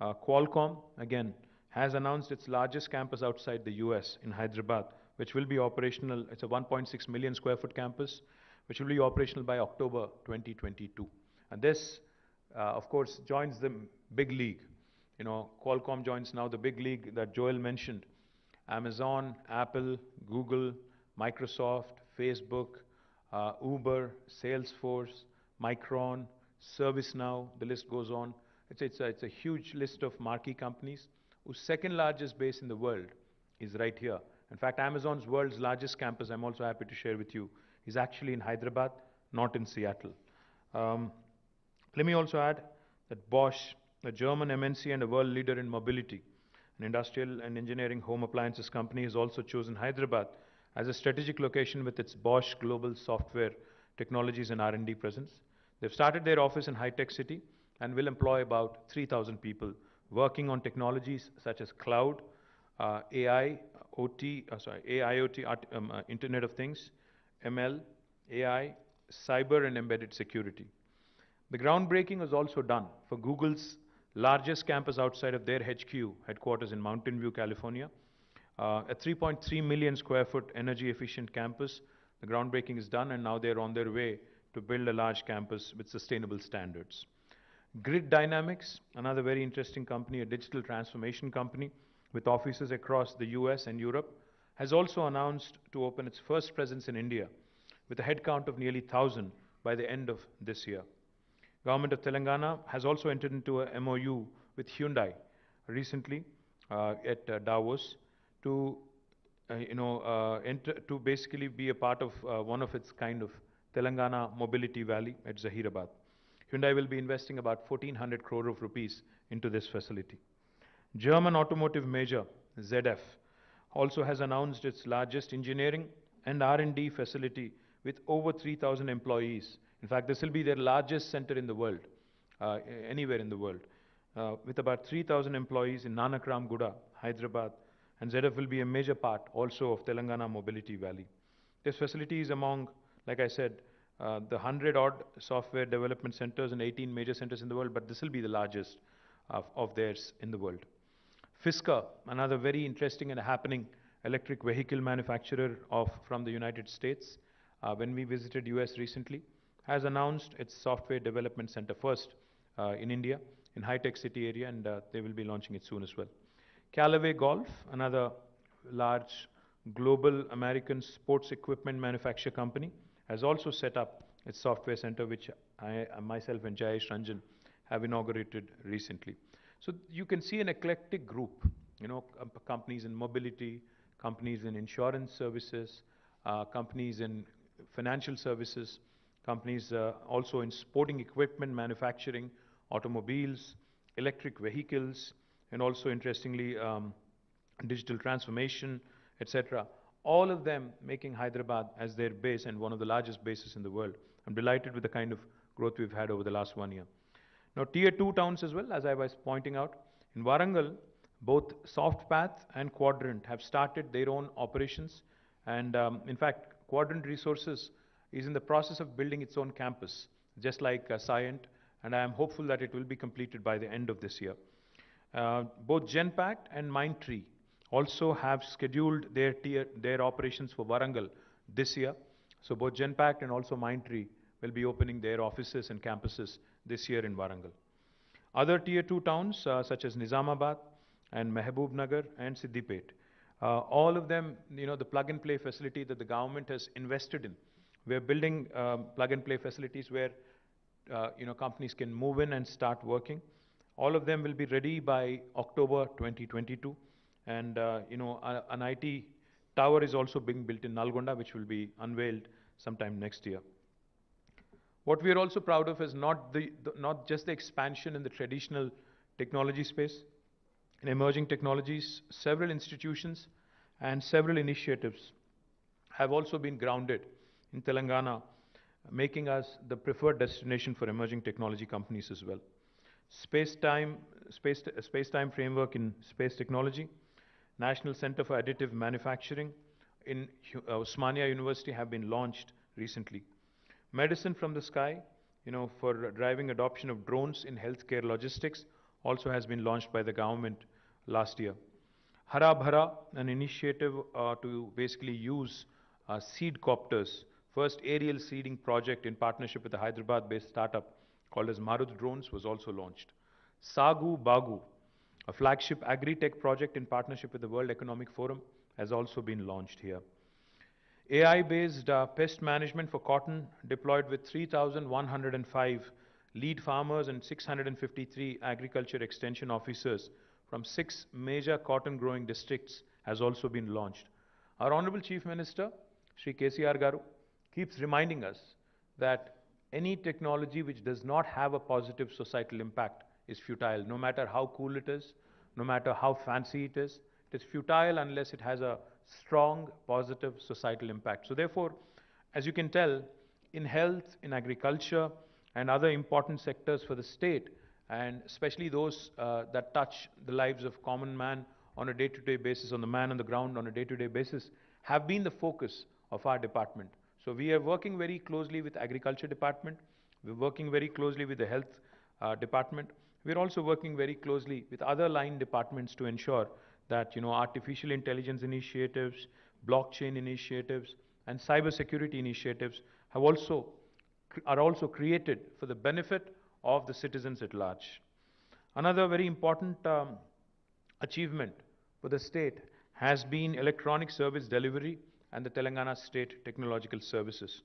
Qualcomm, again, has announced its largest campus outside the US in Hyderabad, which will be operational. It's a 1.6 million square foot campus, which will be operational by October 2022. And this, of course, joins the big league. Qualcomm joins now the big league that Joel mentioned. Amazon, Apple, Google, Microsoft, Facebook, Uber, Salesforce, Micron, ServiceNow, the list goes on. It's a huge list of marquee companies whose second largest base in the world is right here. In fact, Amazon's world's largest campus, I'm also happy to share with you, is actually in Hyderabad, not in Seattle. Let me also add that Bosch, a German MNC and a world leader in mobility, an industrial and engineering home appliances company, has also chosen Hyderabad as a strategic location with its Bosch global software technologies and R&D presence. They've started their office in High Tech City and will employ about 3,000 people working on technologies such as cloud, AI, AIoT, Internet of Things, ML, AI, cyber and embedded security. The groundbreaking was also done for Google's largest campus outside of their HQ, headquarters in Mountain View, California. A 3.3 million square foot energy efficient campus. The groundbreaking is done, and now they're on their way to build a large campus with sustainable standards. Grid Dynamics, another very interesting company, a digital transformation company with offices across the US and Europe, has also announced to open its first presence in India with a headcount of nearly 1,000 by the end of this year. Government of Telangana has also entered into a MOU with Hyundai recently at Davos to basically be a part of one of its kind of Telangana Mobility Valley at Zahirabad. Hyundai will be investing about 1,400 crore of rupees into this facility. German automotive major ZF also has announced its largest engineering and R&D facility with over 3,000 employees. In fact, this will be their largest center in the world, anywhere in the world, with about 3,000 employees in Nanak Ramguda, Hyderabad, and ZF will be a major part also of Telangana Mobility Valley. This facility is among, like I said, the 100-odd software development centers and 18 major centers in the world, but this will be the largest of theirs in the world. Fisker, another very interesting and happening electric vehicle manufacturer from the United States, when we visited US recently, has announced its software development center first in India, in High Tech City area, and they will be launching it soon as well. Callaway Golf, another large global American sports equipment manufacturer company, has also set up its software center, which myself and Jayesh Ranjan have inaugurated recently. So you can see an eclectic group, companies in mobility, companies in insurance services, companies in financial services, companies also in sporting equipment manufacturing, automobiles, electric vehicles, and also interestingly, digital transformation, etc. All of them making Hyderabad as their base and one of the largest bases in the world. I'm delighted with the kind of growth we've had over the last 1 year. Now, Tier 2 towns as well, as I was pointing out. In Warangal, both Softpath and Quadrant have started their own operations. And in fact, Quadrant Resources is in the process of building its own campus, just like Scient, and I am hopeful that it will be completed by the end of this year. Both Genpact and Mindtree also have scheduled their operations for Warangal this year. So both Genpact and also Mindtree will be opening their offices and campuses this year in Warangal. Other Tier 2 towns such as Nizamabad and Mehboob and Siddipet, all of them, the plug-and-play facility that the government has invested in. We're building plug-and-play facilities where companies can move in and start working. All of them will be ready by October 2022. And an IT tower is also being built in Nalgonda, which will be unveiled sometime next year. What we are also proud of is not just the expansion in the traditional technology space. In emerging technologies, several institutions and several initiatives have also been grounded in Telangana, making us the preferred destination for emerging technology companies as well. Space-time framework in space technology, National Center for Additive Manufacturing in Osmania University have been launched recently. Medicine from the Sky, for driving adoption of drones in healthcare logistics also has been launched by the government last year. Hara Bhara, an initiative to basically use seed copters, first aerial seeding project in partnership with a Hyderabad-based startup called as Marut Drones was also launched. Sagu Bagu, a flagship agri-tech project in partnership with the World Economic Forum, has also been launched here. AI-based pest management for cotton deployed with 3,105 lead farmers and 653 agriculture extension officers from 6 major cotton growing districts has also been launched. Our Honorable Chief Minister, Shri KTR Garu, keeps reminding us that any technology which does not have a positive societal impact is futile, no matter how cool it is, no matter how fancy it is futile unless it has a strong, positive societal impact. So therefore, as you can tell, in health, in agriculture, and other important sectors for the state, and especially those that touch the lives of common man on a day-to-day basis, on the man on the ground on a day-to-day basis, have been the focus of our department. So we are working very closely with Agriculture Department, we're working very closely with the Health Department, we're also working very closely with other line departments to ensure that artificial intelligence initiatives, blockchain initiatives, and cyber security initiatives are also created for the benefit of the citizens at large. Another very important achievement for the state has been electronic service delivery and the Telangana State Technological Services.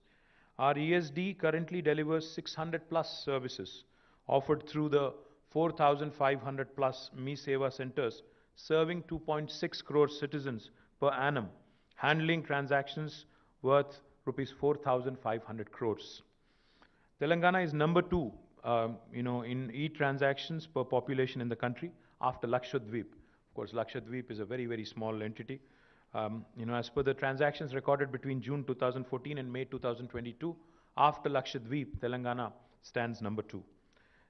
Our ESD currently delivers 600 plus services offered through the 4,500 plus Me Seva centers, serving 2.6 crore citizens per annum, handling transactions worth rupees 4,500 crores. Telangana is number 2, in e-transactions per population in the country after Lakshadweep. Of course, Lakshadweep is a very, very small entity. As per the transactions recorded between June 2014 and May 2022, after Lakshadweep, Telangana stands number 2.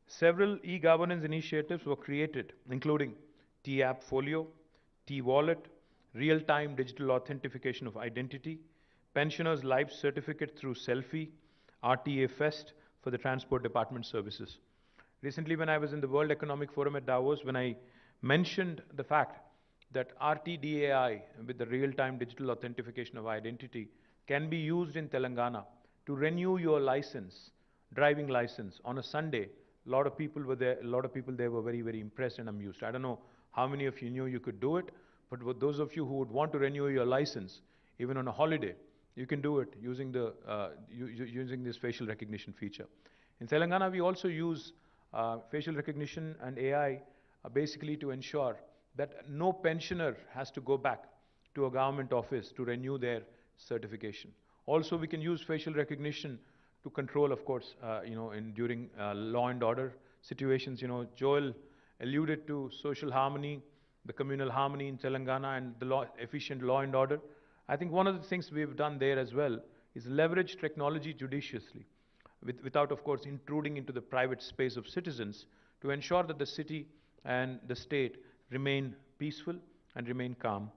Several e-governance initiatives were created, including T-App Folio, T-Wallet, real-time digital authentication of identity, pensioners' life certificate through selfie, RTA Fest for the Transport Department services. Recently, when I was in the World Economic Forum at Davos, when I mentioned the fact that RTDAI, with the real-time digital authentication of identity, can be used in Telangana to renew your license, driving license, on a Sunday, a lot of people were there, were very, very impressed and amused. I don't know how many of you knew you could do it, but for those of you who would want to renew your license, even on a holiday, you can do it using using this facial recognition feature. In Telangana, we also use facial recognition and AI basically to ensure that no pensioner has to go back to a government office to renew their certification. Also, we can use facial recognition to control, of course, during law and order situations. Joel alluded to social harmony, the communal harmony in Telangana, and the efficient law and order. I think one of the things we've done there as well is leverage technology judiciously, without, of course, intruding into the private space of citizens, to ensure that the city and the state remain peaceful and remain calm.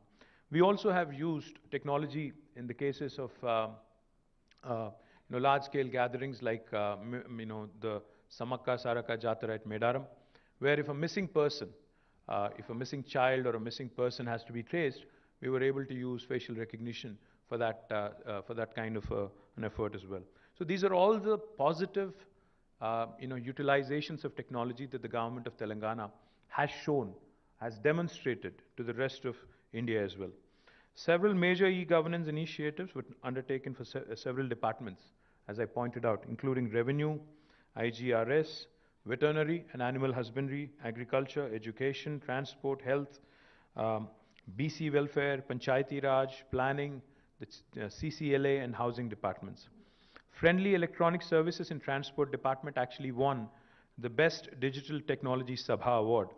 We also have used technology in the cases of large-scale gatherings like the Samakka Saraka Jatara at Medaram, where if a missing person, if a missing child or a missing person has to be traced, we were able to use facial recognition for that kind of an effort as well. So these are all the positive utilizations of technology that the government of Telangana has shown, has demonstrated to the rest of India as well. Several major e-governance initiatives were undertaken for several departments, as I pointed out, including revenue, IGRS, veterinary and animal husbandry, agriculture, education, transport, health, BC welfare, Panchayati Raj, planning, the CCLA and housing departments. Friendly Electronic Services and Transport Department actually won the Best Digital Technology Sabha Award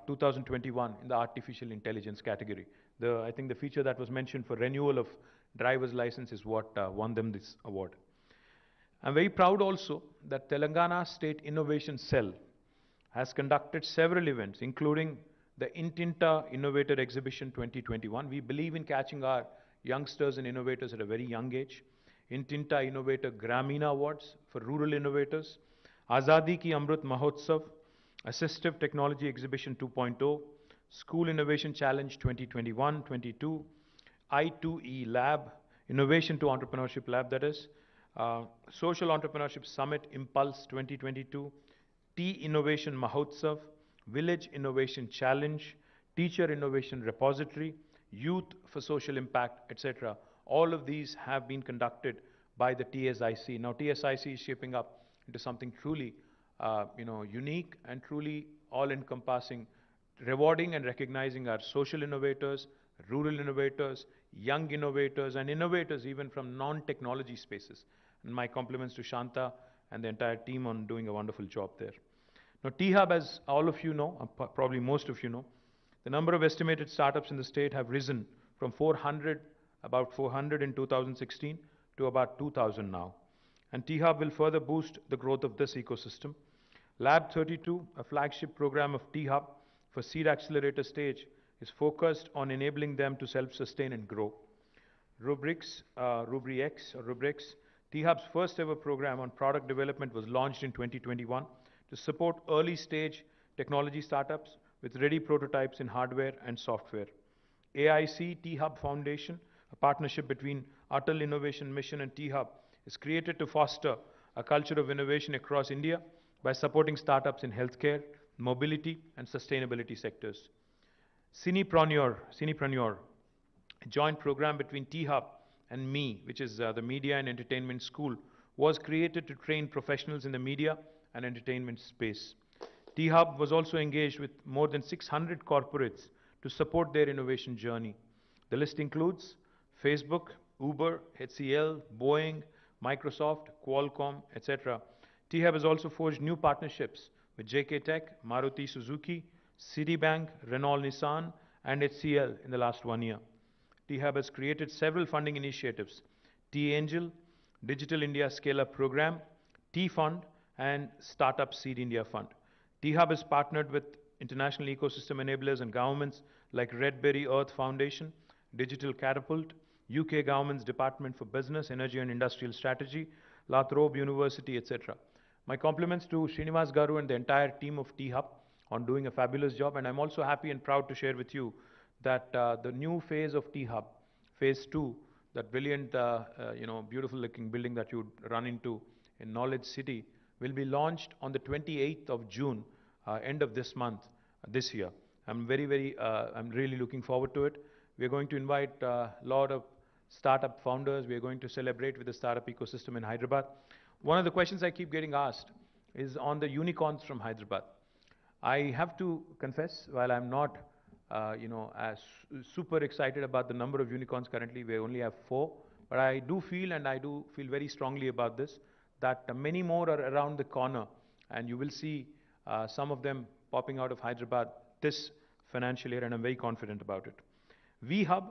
2021 in the Artificial Intelligence category. I think the feature that was mentioned for renewal of driver's license is what won them this award. I'm very proud also that Telangana State Innovation Cell has conducted several events, including the Intinta Innovator Exhibition 2021. We believe in catching our youngsters and innovators at a very young age. Intinta Innovator Gramina Awards for rural innovators. Azadi Ki Amrut Mahotsav, Assistive Technology Exhibition 2.0, School Innovation Challenge 2021-22, I2E Lab, Innovation to Entrepreneurship Lab, that is, Social Entrepreneurship Summit Impulse 2022, Tea Innovation Mahotsav, Village Innovation Challenge, Teacher Innovation Repository, Youth for Social Impact, etc. All of these have been conducted by the TSIC. Now, TSIC is shaping up into something truly unique and truly all-encompassing, rewarding and recognizing our social innovators, rural innovators, young innovators, and innovators even from non-technology spaces. And my compliments to Shanta and the entire team on doing a wonderful job there. Now, T-Hub, as all of you know, probably most of you know, the number of estimated startups in the state have risen from about 400 in 2016 to about 2,000 now. And T-Hub will further boost the growth of this ecosystem. Lab 32, a flagship program of T-Hub for seed accelerator stage, is focused on enabling them to self-sustain and grow. Rubrix, T-Hub's first ever program on product development was launched in 2021 to support early stage technology startups with ready prototypes in hardware and software. AIC T-Hub Foundation, a partnership between Atal Innovation Mission and T-Hub, is created to foster a culture of innovation across India by supporting startups in healthcare, mobility, and sustainability sectors. Cinepreneur, a joint program between T-Hub and ME, which is the Media and Entertainment School, was created to train professionals in the media and entertainment space. T-Hub was also engaged with more than 600 corporates to support their innovation journey. The list includes Facebook, Uber, HCL, Boeing, Microsoft, Qualcomm, etc. T-Hub has also forged new partnerships with JK Tech, Maruti Suzuki, Citibank, Renault Nissan, and HCL in the last 1 year. T-Hub has created several funding initiatives: T-Angel, Digital India Scale-Up Program, T-Fund, and Startup Seed India Fund. T-Hub has partnered with international ecosystem enablers and governments like Red Berry Earth Foundation, Digital Catapult, UK Government's Department for Business, Energy and Industrial Strategy, La Trobe University, etc. My compliments to Srinivas Garu and the entire team of T-Hub on doing a fabulous job, and I'm also happy and proud to share with you that the new phase of T-Hub, phase 2, that brilliant, beautiful looking building that you run into in Knowledge City, will be launched on the 28th of June, end of this month, this year. I'm really looking forward to it. We're going to invite a lot of startup founders. We're going to celebrate with the startup ecosystem in Hyderabad. One of the questions I keep getting asked is on the unicorns from Hyderabad. I have to confess, while I'm not, as super excited about the number of unicorns currently, we only have 4, but I do feel, and I do feel very strongly about this, that many more are around the corner, and you will see some of them popping out of Hyderabad this financial year, and I'm very confident about it. VHub,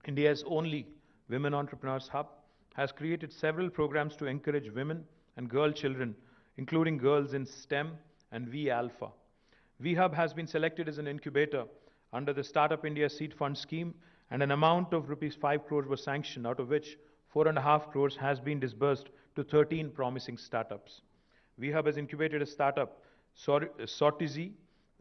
India's only women entrepreneurs hub, has created several programs to encourage women and girl children, including girls in STEM and V-Alpha. VHub has been selected as an incubator under the Startup India Seed Fund scheme, and an amount of rupees 5 crores was sanctioned, out of which 4.5 crores has been disbursed to 13 promising startups. VHub has incubated a startup, Sortizy,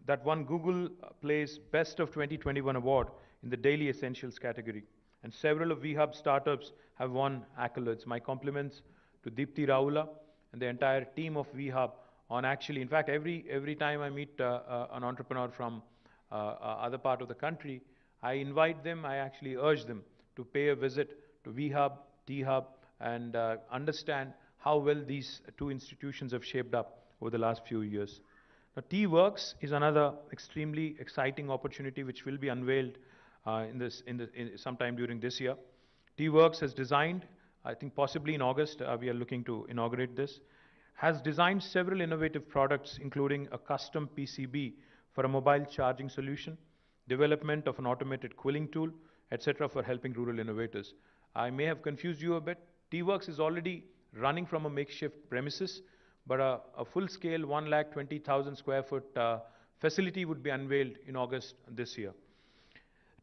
that won Google Play's Best of 2021 award in the Daily Essentials category. And several of VHub startups have won accolades. My compliments to Deepthi Rahula and the entire team of VHub on actually, in fact, every time I meet an entrepreneur from other part of the country, I invite them, I actually urge them to pay a visit to VHub, T-Hub, and understand how well these two institutions have shaped up over the last few years. Now, T-Works is another extremely exciting opportunity which will be unveiled sometime during this year. T-Works has designed, I think possibly in August, we are looking to inaugurate this, has designed several innovative products, including a custom PCB for a mobile charging solution, development of an automated quilling tool, etc. for helping rural innovators. I may have confused you a bit. T-Works is already running from a makeshift premises, but a full-scale 1,20,000 square foot facility would be unveiled in August this year.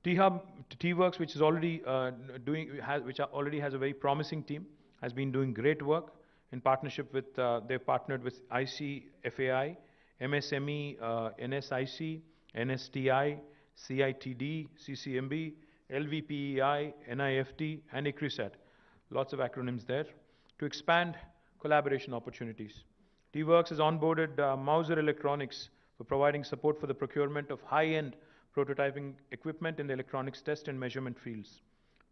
T-Works, which is already already has a very promising team, has been doing great work in partnership with, they've partnered with ICFAI, MSME, NSIC, NSTI, CITD, CCMB, LVPEI, NIFT, and ICRISAT. Lots of acronyms there, to expand collaboration opportunities. T-Works has onboarded Mauser Electronics for providing support for the procurement of high-end prototyping equipment in the electronics test and measurement fields.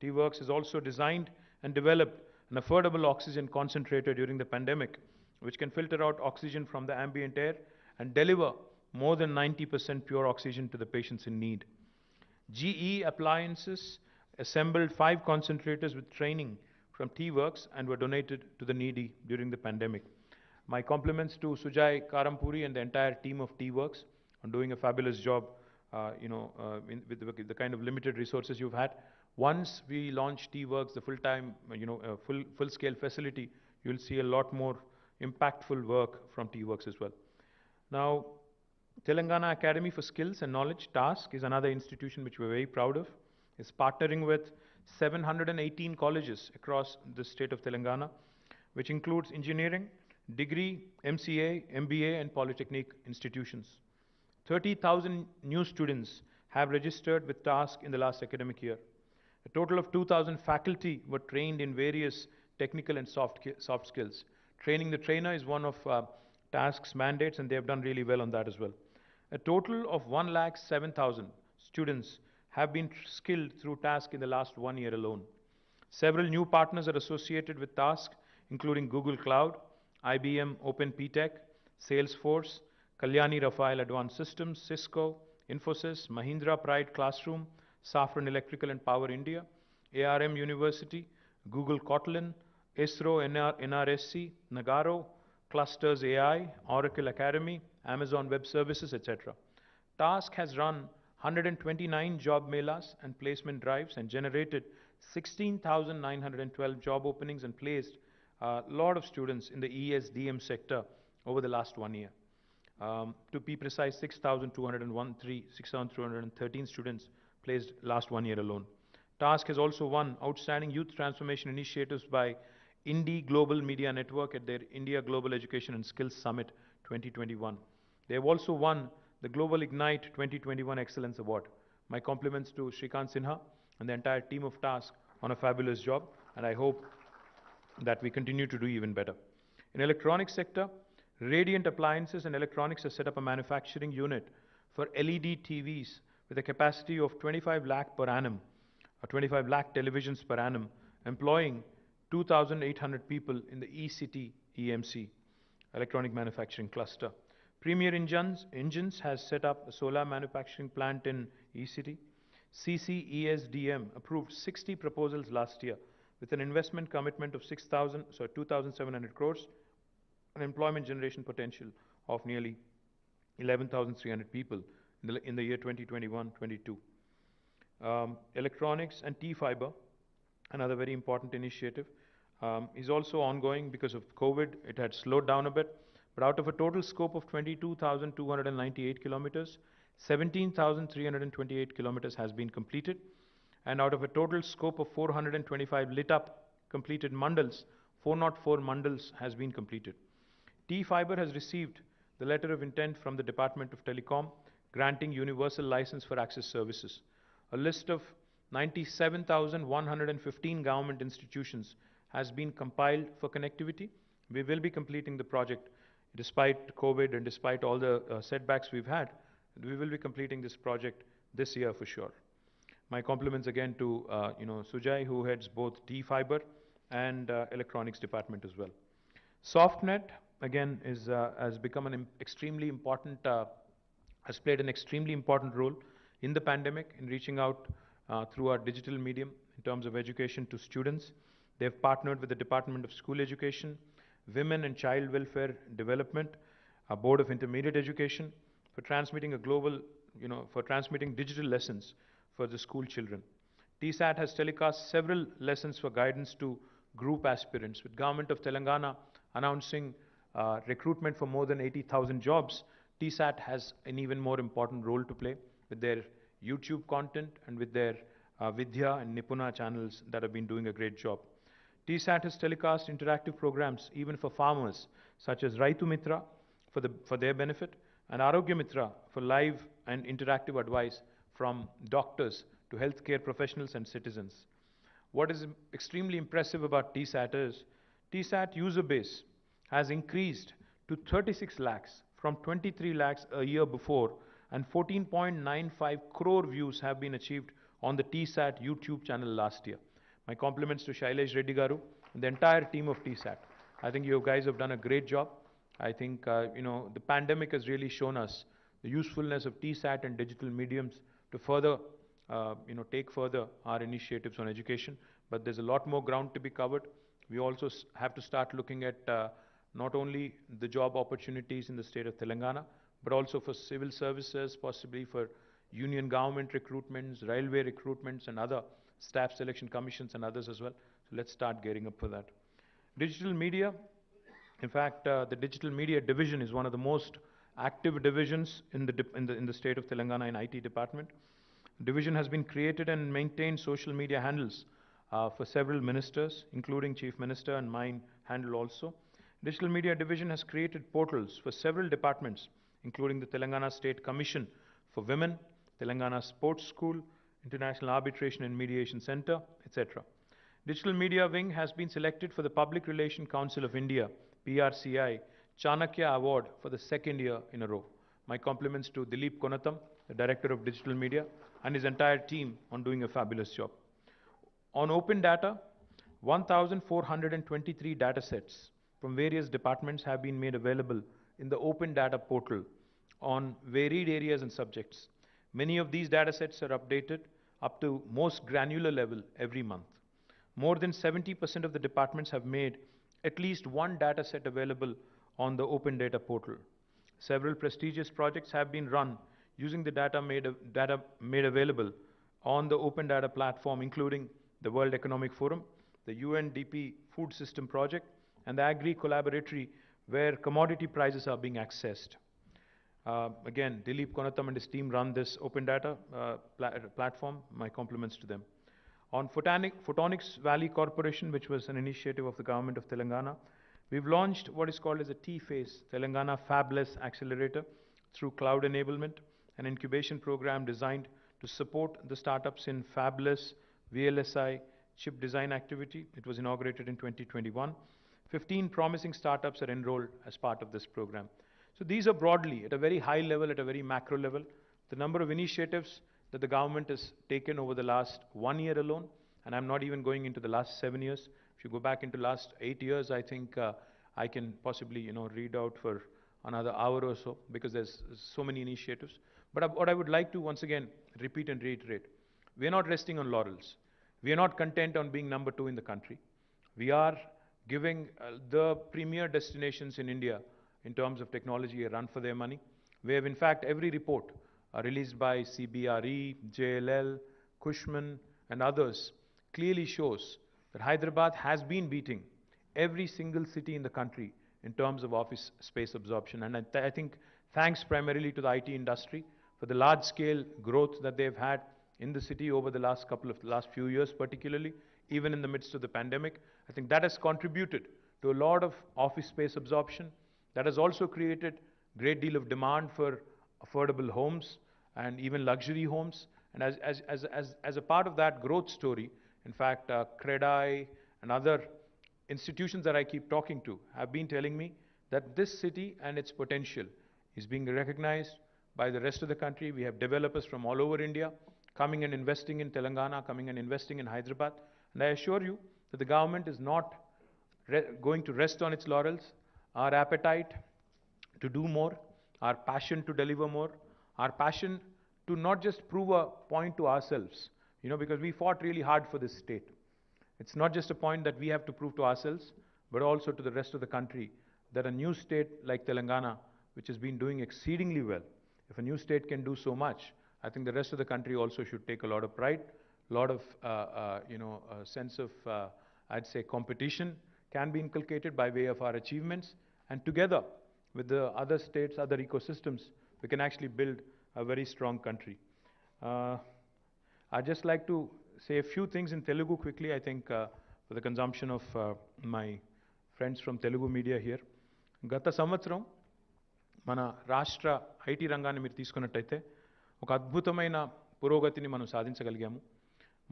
T-Works has also designed and developed an affordable oxygen concentrator during the pandemic, which can filter out oxygen from the ambient air and deliver more than 90% pure oxygen to the patients in need. GE Appliances assembled 5 concentrators with training from T-Works and were donated to the needy during the pandemic. My compliments to Sujay Karampuri and the entire team of T-Works on doing a fabulous job, with the kind of limited resources you've had. Once we launch T-Works, the full-time, full-scale facility, you'll see a lot more impactful work from T-Works as well. Now, Telangana Academy for Skills and Knowledge, TASK, is another institution which we're very proud of. It's partnering with 718 colleges across the state of Telangana, which includes engineering, degree, MCA, MBA, and polytechnic institutions. 30,000 new students have registered with TASK in the last academic year. A total of 2,000 faculty were trained in various technical and soft skills. Training the trainer is one of TASK's mandates, and they have done really well on that as well. A total of 107,000 students have been skilled through TASK in the last 1 year alone. Several new partners are associated with TASK, including Google Cloud, IBM Open PTech, Salesforce, Kalyani Rafael Advanced Systems, Cisco, Infosys, Mahindra Pride Classroom, Safran Electrical and Power India, ARM University, Google Kotlin, ISRO NRSC, Nagaro, Clusters AI, Oracle Academy, Amazon Web Services, etc. TASK has run 129 job melas and placement drives and generated 16,912 job openings and placed a lot of students in the ESDM sector over the last 1 year. To be precise, 6,213 students placed last 1 year alone. TASK has also won Outstanding Youth Transformation Initiatives by Indie Global Media Network at their India Global Education and Skills Summit 2021. They have also won the Global Ignite 2021 Excellence Award. My compliments to Shrikant Sinha and the entire team of TASK on a fabulous job, and I hope that we continue to do even better. In electronics sector, Radiant Appliances and Electronics has set up a manufacturing unit for LED TVs with a capacity of 25 lakh per annum, or 25 lakh televisions per annum, employing 2,800 people in the E-City EMC, Electronic Manufacturing Cluster. Premier Engines has set up a solar manufacturing plant in E-City. CCESDM approved 60 proposals last year with an investment commitment of 2,700 crores, an employment generation potential of nearly 11,300 people in the year 2021-22. Electronics and T-fiber, another very important initiative, is also ongoing because of COVID. It had slowed down a bit, but out of a total scope of 22,298 kilometers, 17,328 kilometers has been completed, and out of a total scope of 425 lit up completed mandals, 404 mandals has been completed. T-fiber has received the letter of intent from the Department of Telecom granting universal license for access services. A list of 97,115 government institutions has been compiled for connectivity. We will be completing the project despite COVID and despite all the setbacks we've had. We will be completing this project this year for sure. My compliments again to Sujay, who heads both T-fiber and electronics department as well. SoftNet again has become an extremely important, has played an extremely important role in the pandemic in reaching out through our digital medium in terms of education to students. They've partnered with the Department of School Education, Women and Child Welfare Development, our Board of Intermediate Education for transmitting transmitting digital lessons for the school children. TSAT has telecast several lessons for guidance to group aspirants, with Government of Telangana announcing recruitment for more than 80,000 jobs. TSAT has an even more important role to play with their YouTube content and with their Vidya and Nipuna channels that have been doing a great job. TSAT has telecast interactive programs even for farmers, such as Raitu Mitra for their benefit, and Arogya Mitra for live and interactive advice from doctors to healthcare professionals and citizens. What is extremely impressive about TSAT is TSAT user base has increased to 36 lakhs from 23 lakhs a year before, and 14.95 crore views have been achieved on the TSAT YouTube channel last year. My compliments to Shailesh Reddy Garu and the entire team of TSAT. I think you guys have done a great job. I think the pandemic has really shown us the usefulness of TSAT and digital mediums to further take further our initiatives on education. But there's a lot more ground to be covered. We also have to start looking at not only the job opportunities in the state of Telangana, but also for civil services, possibly for union government recruitments, railway recruitments, and other staff selection commissions and others as well. So let's start gearing up for that. Digital media. In fact, the digital media division is one of the most active divisions in the state of Telangana in IT department. The division has been created and maintained social media handles for several ministers, including Chief Minister and mine handle also. Digital media division has created portals for several departments, including the Telangana State Commission for Women, Telangana Sports School, International Arbitration and Mediation Center, etc. Digital Media Wing has been selected for the Public Relations Council of India, PRCI, Chanakya Award for the second year in a row. My compliments to Dilip Konatham, the Director of Digital Media, and his entire team on doing a fabulous job. On open data, 1,423 data sets from various departments have been made available in the open data portal on varied areas and subjects. Many of these data sets are updated up to most granular level every month. More than 70% of the departments have made at least one data set available on the open data portal. Several prestigious projects have been run using the data made available on the open data platform, including the World Economic Forum, the UNDP Food System Project, and the Agri Collaboratory, where commodity prices are being accessed. Again, Dilip Konatham and his team run this open data platform. My compliments to them. On Photonics Valley Corporation, which was an initiative of the government of Telangana, we've launched what is called as a T-Phase, Telangana Fabless Accelerator, through cloud enablement, an incubation program designed to support the startups in fabless VLSI chip design activity. It was inaugurated in 2021. 15 promising startups are enrolled as part of this program. So these are broadly, at a very high level, at a very macro level, the number of initiatives that the government has taken over the last 1 year alone, and I'm not even going into the last 7 years. If you go back into last 8 years, I think I can possibly, read out for another hour or so, because there's so many initiatives. But what I would like to once again repeat and reiterate, we are not resting on laurels. We are not content on being number 2 in the country. We are giving the premier destinations in India in terms of technology a run for their money. We have, in fact, every report released by CBRE, JLL, Cushman, and others clearly shows that Hyderabad has been beating every single city in the country in terms of office space absorption. And I think thanks primarily to the IT industry for the large-scale growth that they've had in the city over the last few years, particularly, even in the midst of the pandemic. I think that has contributed to a lot of office space absorption. That has also created a great deal of demand for affordable homes and even luxury homes. And as a part of that growth story, in fact, CREDAI and other institutions that I keep talking to have been telling me that this city and its potential is being recognized by the rest of the country. We have developers from all over India coming and investing in Telangana, coming and investing in Hyderabad. And I assure you that the government is not going to rest on its laurels. Our appetite to do more, our passion to deliver more, our passion to not just prove a point to ourselves, because we fought really hard for this state. It's not just a point that we have to prove to ourselves, but also to the rest of the country that a new state like Telangana, which has been doing exceedingly well, if a new state can do so much, I think the rest of the country also should take a lot of pride, a lot of, a sense of, I'd say, competition can be inculcated by way of our achievements. And together with the other states, other ecosystems, we can actually build a very strong country. I'd just like to say a few things in Telugu quickly, I think, for the consumption of my friends from Telugu media here. Gata samvatsaram, మన రాష్ట్ర IT రంగాన్ని మీరు తీసుకున్నట్టయితే ఒక అద్భుతమైన పురోగతిని మనం సాధించగలిగాము.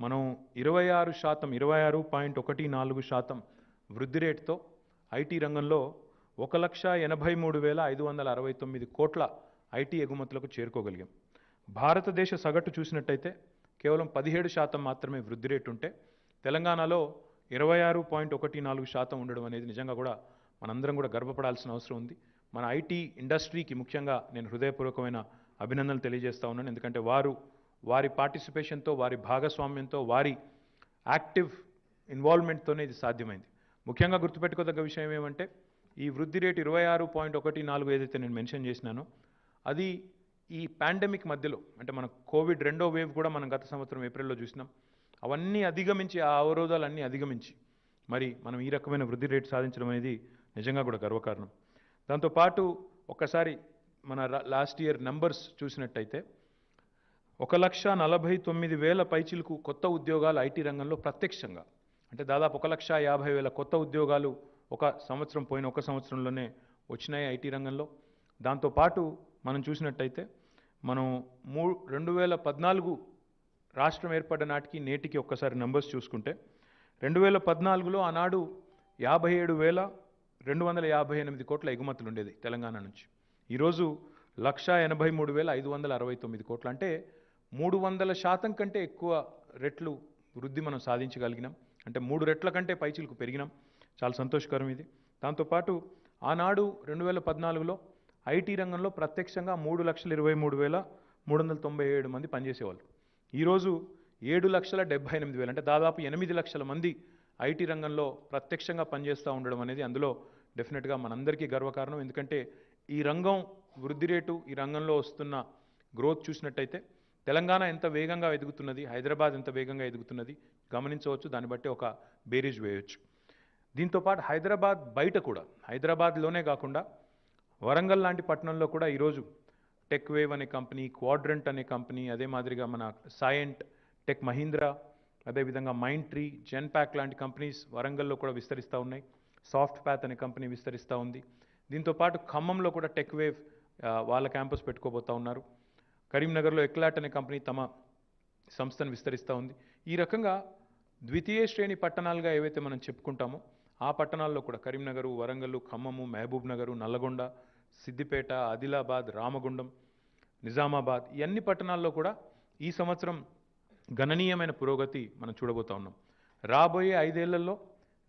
మనం 26.14% వృద్ధి రేటుతో ఐటీ రంగంలో 1,83,569 కోట్ల ఐటీ ఎగుమతులకు చేరుకోగలిగాం. భారతదేశ సగటు చూసినట్టయితే కేవలం 17% మాత్రమే వృద్ధి రేటు ఉంటే తెలంగాణలో 26.14% ఉండడం అనేది నిజంగా కూడా మనందరం కూడా గర్వపడాల్సిన అవసరం ఉంది. మన ఐటీ ఇండస్ట్రీకి ముఖ్యంగా నేను హృదయపూర్వకమైన అభినందనలు తెలియజేస్తా ఉన్నాను. ఎందుకంటే వారి పార్టిసిపేషన్తో, వారి భాగస్వామ్యంతో, వారి యాక్టివ్ ఇన్వాల్వ్మెంట్తోనే ఇది సాధ్యమైంది. ముఖ్యంగా గుర్తుపెట్టుకోదగ్గ విషయం ఏమంటే ఈ వృద్ధి రేటు 26.14 ఏదైతే నేను మెన్షన్ చేసినానో అది ఈ పాండమిక్ మధ్యలో, అంటే మన కోవిడ్ 2వ వేవ్ కూడా మనం గత సంవత్సరం ఏప్రిల్లో చూసినాం. అవన్నీ అధిగమించి, ఆ అవరోధాలన్నీ అధిగమించి మరి మనం ఈ రకమైన వృద్ధి రేటు సాధించడం అనేది నిజంగా కూడా గర్వకారణం. దాంతోపాటు ఒక్కసారి మన లాస్ట్ ఇయర్ నంబర్స్ చూసినట్టయితే 1,49,000 పైచిలకు కొత్త ఉద్యోగాలు ఐటీ రంగంలో ప్రత్యక్షంగా, అంటే దాదాపు 1,50,000 కొత్త ఉద్యోగాలు ఒక సంవత్సరంలోనే వచ్చినాయి ఐటీ రంగంలో. దాంతోపాటు మనం చూసినట్టయితే మనం 2014 రాష్ట్రం ఏర్పడ్డ నాటికి నేటికి ఒక్కసారి నంబర్స్ చూసుకుంటే 2014లో ఆనాడు 57,258 కోట్ల ఎగుమతులు ఉండేది తెలంగాణ నుంచి. ఈరోజు 1,83,569 కోట్లు, అంటే 300% కంటే ఎక్కువ రెట్లు వృద్ధి మనం సాధించగలిగినాం. అంటే 3 రెట్ల కంటే పైచిలకు పెరిగినాం. చాలా సంతోషకరం ఇది. దాంతోపాటు ఆనాడు 2014లో ఐటీ రంగంలో ప్రత్యక్షంగా 3,23,397 మంది పనిచేసేవాళ్ళు. ఈరోజు 7,78,000, అంటే దాదాపు 8 లక్షల మంది ఐటీ రంగంలో ప్రత్యక్షంగా పనిచేస్తూ ఉండడం అనేది అందులో డెఫినెట్గా మనందరికీ గర్వకారణం. ఎందుకంటే ఈ రంగం వృద్ధి రేటు, ఈ రంగంలో వస్తున్న గ్రోత్ చూసినట్టయితే తెలంగాణ ఎంత వేగంగా ఎదుగుతున్నది, హైదరాబాద్ ఎంత వేగంగా ఎదుగుతున్నది గమనించవచ్చు. దాన్ని బట్టి ఒక బేరీజ్ వేయవచ్చు. దీంతోపాటు హైదరాబాద్ బయట కూడా, హైదరాబాద్లోనే కాకుండా వరంగల్ లాంటి పట్టణంలో కూడా ఈరోజు టెక్ వేవ్ అనే కంపెనీ, క్వాడ్రంట్ అనే కంపెనీ, అదే మాదిరిగా మన సైంట్, టెక్ మహీంద్రా, అదేవిధంగా మైండ్ ట్రీ, జెన్పాక్ లాంటి కంపెనీస్ వరంగల్లో కూడా విస్తరిస్తూ ఉన్నాయి. సాఫ్ట్ ప్యాత్ అనే కంపెనీ విస్తరిస్తూ ఉంది. దీంతోపాటు ఖమ్మంలో కూడా టెక్ వేవ్ వాళ్ళ క్యాంపస్ పెట్టుకోబోతూ ఉన్నారు. కరీంనగర్లో ఎక్లాట్ అనే కంపెనీ తమ సంస్థను విస్తరిస్తూ ఉంది. ఈ రకంగా ద్వితీయ శ్రేణి పట్టణాలుగా ఏవైతే మనం చెప్పుకుంటామో ఆ పట్టణాల్లో కూడా కరీంనగరు, వరంగల్, ఖమ్మము, మహబూబ్ నగరు, నల్లగొండ, సిద్దిపేట, ఆదిలాబాద్, రామగుండం, నిజామాబాద్, ఈ అన్ని పట్టణాల్లో కూడా ఈ సంవత్సరం గణనీయమైన పురోగతి మనం చూడబోతా ఉన్నాం. రాబోయే 5 ఏళ్లలో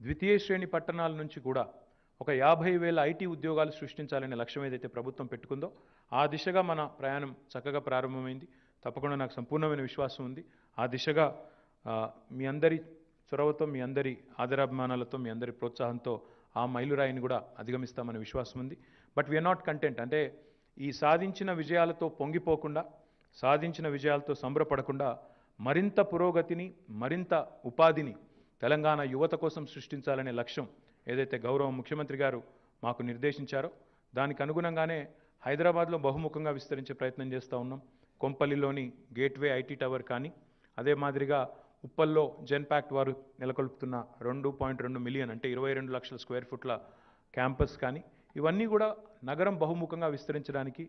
ద్వితీయ శ్రేణి పట్టణాల నుంచి కూడా ఒక 50,000 ఐటీ ఉద్యోగాలు సృష్టించాలనే లక్ష్యం ఏదైతే ప్రభుత్వం పెట్టుకుందో ఆ దిశగా మన ప్రయాణం చక్కగా ప్రారంభమైంది. తప్పకుండా నాకు సంపూర్ణమైన విశ్వాసం ఉంది. ఆ దిశగా మీ అందరి చొరవతో, మీ అందరి ఆదరాభిమానాలతో, మీ అందరి ప్రోత్సాహంతో ఆ మైలురాయిని కూడా అధిగమిస్తామనే విశ్వాసం ఉంది. But we are not content. అంటే ఈ సాధించిన విజయాలతో పొంగిపోకుండా, సాధించిన విజయాలతో సంబరపడకుండా మరింత పురోగతిని, మరింత ఉపాధిని తెలంగాణ యువత కోసం సృష్టించాలనే లక్ష్యం ఏదైతే గౌరవ ముఖ్యమంత్రి గారు మాకు నిర్దేశించారో దానికి అనుగుణంగానే హైదరాబాద్లో బహుముఖంగా విస్తరించే ప్రయత్నం చేస్తూ ఉన్నాం. కొంపల్లిలోని గేట్వే ఐటీ టవర్ కానీ, అదే మాదిరిగా ఉప్పల్లో జెన్పాక్ట్ వారు నెలకొల్పుతున్న 2.2 మిలియన్ అంటే 22 లక్షల స్క్వేర్ ఫుట్ల క్యాంపస్ కానీ, ఇవన్నీ కూడా నగరం బహుముఖంగా విస్తరించడానికి,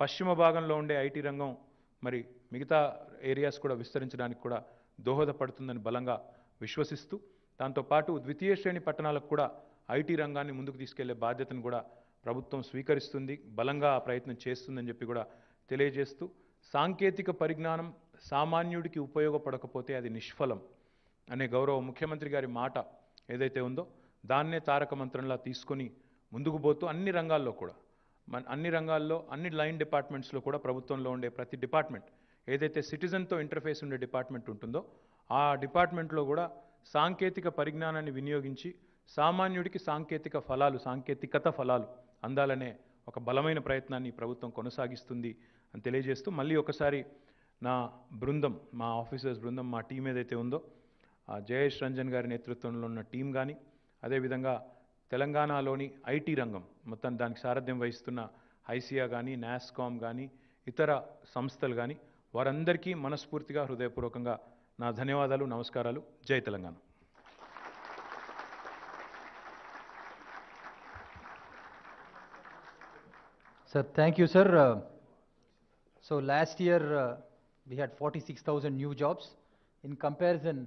పశ్చిమ భాగంలో ఉండే ఐటీ రంగం మరి మిగతా ఏరియాస్ కూడా విస్తరించడానికి కూడా దోహదపడుతుందని బలంగా విశ్వసిస్తూ, దాంతోపాటు ద్వితీయ శ్రేణి పట్టణాలకు కూడా ఐటీ రంగాన్ని ముందుకు తీసుకెళ్లే బాధ్యతను కూడా ప్రభుత్వం స్వీకరిస్తుంది, బలంగా ఆ ప్రయత్నం చేస్తుందని చెప్పి కూడా తెలియజేస్తూ, సాంకేతిక పరిజ్ఞానం సామాన్యుడికి ఉపయోగపడకపోతే అది నిష్ఫలం అనే గౌరవ ముఖ్యమంత్రి గారి మాట ఏదైతే ఉందో దాన్నే తారక మంత్రంలా తీసుకొని ముందుకు పోతూ అన్ని రంగాల్లో అన్ని లైన్ డిపార్ట్మెంట్స్లో కూడా ప్రభుత్వంలో ఉండే ప్రతి డిపార్ట్మెంట్ ఏదైతే సిటిజన్తో ఇంటర్ఫేస్ ఉండే డిపార్ట్మెంట్ ఉంటుందో ఆ డిపార్ట్మెంట్లో కూడా సాంకేతిక పరిజ్ఞానాన్ని వినియోగించి సామాన్యుడికి సాంకేతికత ఫలాలు అందాలనే ఒక బలమైన ప్రయత్నాన్ని ప్రభుత్వం కొనసాగిస్తుంది అని తెలియజేస్తూ, మళ్ళీ ఒకసారి నా బృందం, మా ఆఫీసర్స్ బృందం, మా టీం ఏదైతే ఉందో జయేష్ రంజన్ గారి నేతృత్వంలో ఉన్న టీం కానీ, అదేవిధంగా తెలంగాణలోని ఐటీ రంగం మొత్తం దానికి సారథ్యం వహిస్తున్న ఐసియా కానీ, నాస్కామ్ కానీ, ఇతర సంస్థలు కానీ, వారందరికీ మనస్ఫూర్తిగా హృదయపూర్వకంగా నా ధన్యవాదాలు, నమస్కారాలు. జై Telangana. Sir, thank you, sir. So last year we had 46,000 new jobs. In comparison,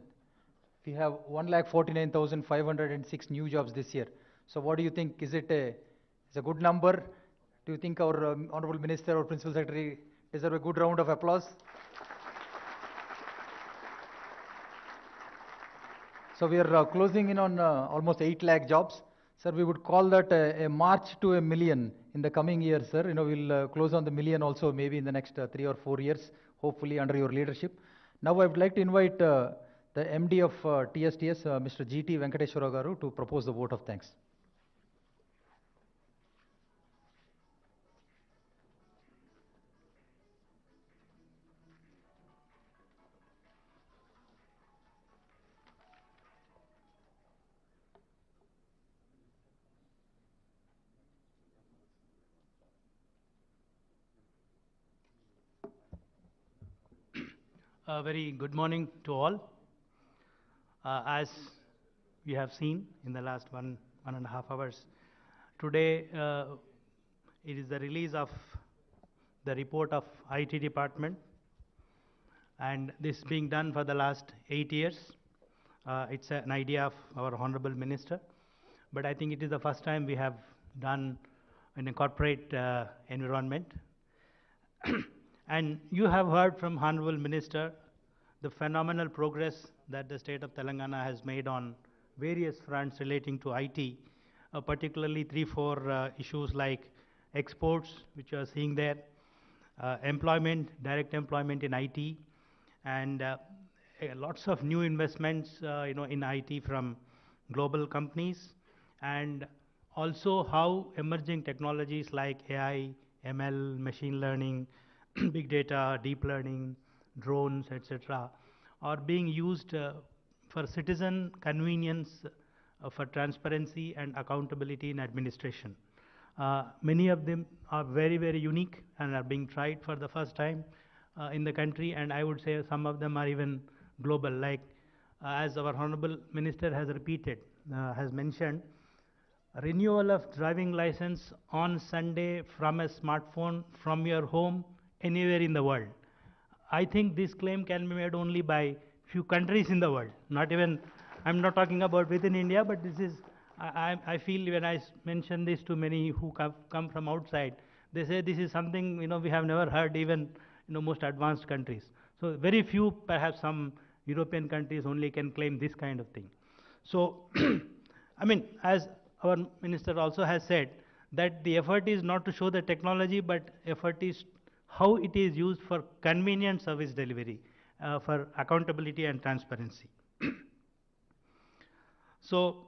we have 1,49,506 new jobs this year. So what do you think? Is it a good number? Do you think our Honorable Minister or Principal Secretary deserve a good round of applause? So we are closing in on almost 8 lakh jobs. Sir, we would call that a march to a million in the coming years, sir. We'll close on the million also maybe in the next 3 or 4 years, hopefully under your leadership. Now I would like to invite the MD of TSTS, Mr. GT Venkateshwara Garu, to propose the vote of thanks. A very good morning to all. As we have seen in the last one and a half hours, today it is the release of the report of IT department, and this being done for the last 8 years. It's an idea of our Honorable Minister, but I think it is the first time we have done in a corporate environment. And you have heard from Honorable Minister the phenomenal progress that the state of Telangana has made on various fronts relating to IT, particularly 3-4 issues like exports, which you are seeing there, employment, direct employment in IT, and lots of new investments in IT from global companies, and also how emerging technologies like AI, ML, machine learning, big data, deep learning, drones, etc., are being used for citizen convenience, for transparency and accountability in administration. Many of them are very, very unique and are being tried for the first time in the country, and I would say some of them are even global, like as our Honorable Minister has repeated, has mentioned, renewal of driving license on Sunday from a smartphone from your home anywhere in the world. I think this claim can be made only by few countries in the world, not even, I'm not talking about within India, but this is, I feel when I mention this to many who come from outside, they say this is something, we have never heard even, most advanced countries. So very few, perhaps some European countries only can claim this kind of thing. So, I mean, as our minister also has said that the effort is not to show the technology, but effort is how it is used for convenient service delivery, for accountability and transparency. So,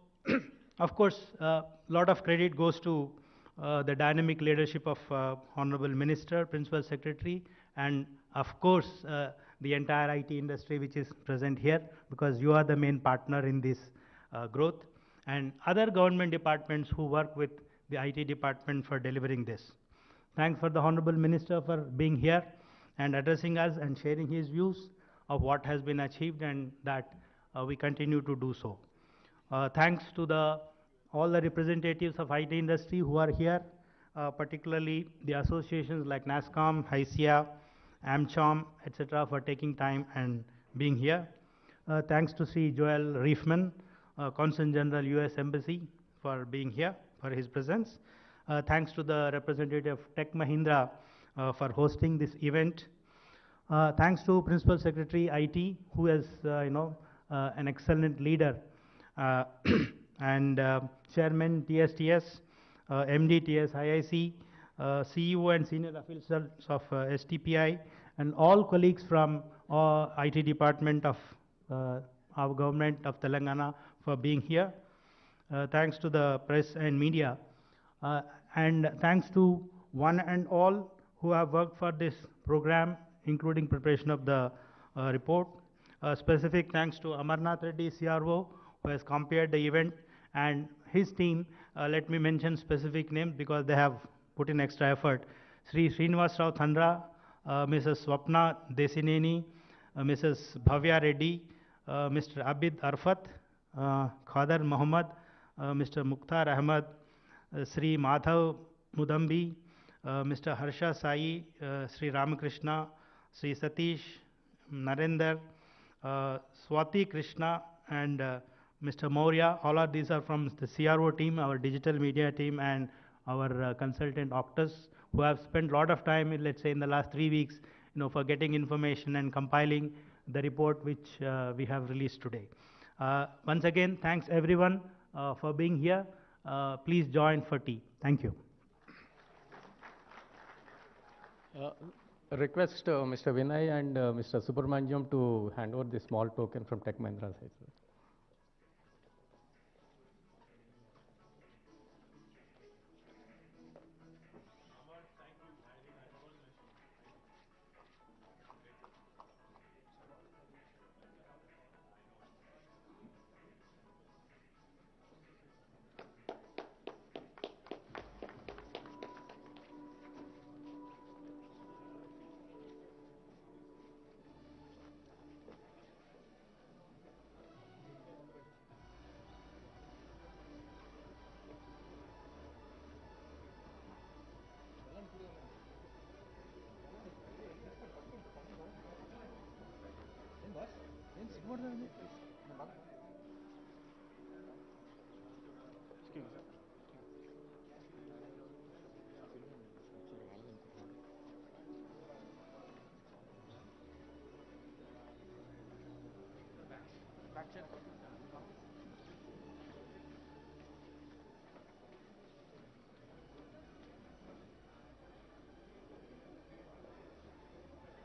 of course, a lot of credit goes to the dynamic leadership of Honorable Minister, Principal Secretary, and of course, the entire IT industry which is present here, because you are the main partner in this growth, and other government departments who work with the IT department for delivering this. Thanks for the Honorable Minister for being here and addressing us and sharing his views of what has been achieved, and that we continue to do so. Thanks to all the representatives of IT industry who are here, particularly the associations like NASSCOM, HICIA, AmCham, etc., for taking time and being here. Thanks to Sri Joel Reifman, Consul General US Embassy, for being here, for his presence. Thanks to the representative of Tech Mahindra for hosting this event. Thanks to Principal Secretary IT, who is an excellent leader, and Chairman TSTS, MD TS IIC, CEO and senior officials of STPI, and all colleagues from IT department of our government of Telangana for being here. Thanks to the press and media, and thanks to one and all who have worked for this program, including preparation of the report. Specific thanks to Amarnath Reddy, CRO, who has compared the event, and his team. Let me mention specific names because they have put in extra effort. Sri Srinivas Rao Thandra, Mrs. Swapna Desineni, Mrs. Bhavya Reddy, Mr. Abid Arfat, Khadar Muhammad, Mr. Mukhtar Ahmad, Sri Madhav Mudambi, Mr. Harsha Sai, Sri Ramakrishna, Sri Satish, Narendra, Swati Krishna, and Mr. Maurya. All of these are from the CRO team, our digital media team, and our consultant Octus, who have spent a lot of time, let's say, in the last 3 weeks, for getting information and compiling the report which we have released today. Once again, thanks everyone for being here. Please join for tea. Thank you. Request Mr. Vinay and Mr. Subramaniam to hand over the small token from Tech Mahindra side. Sir.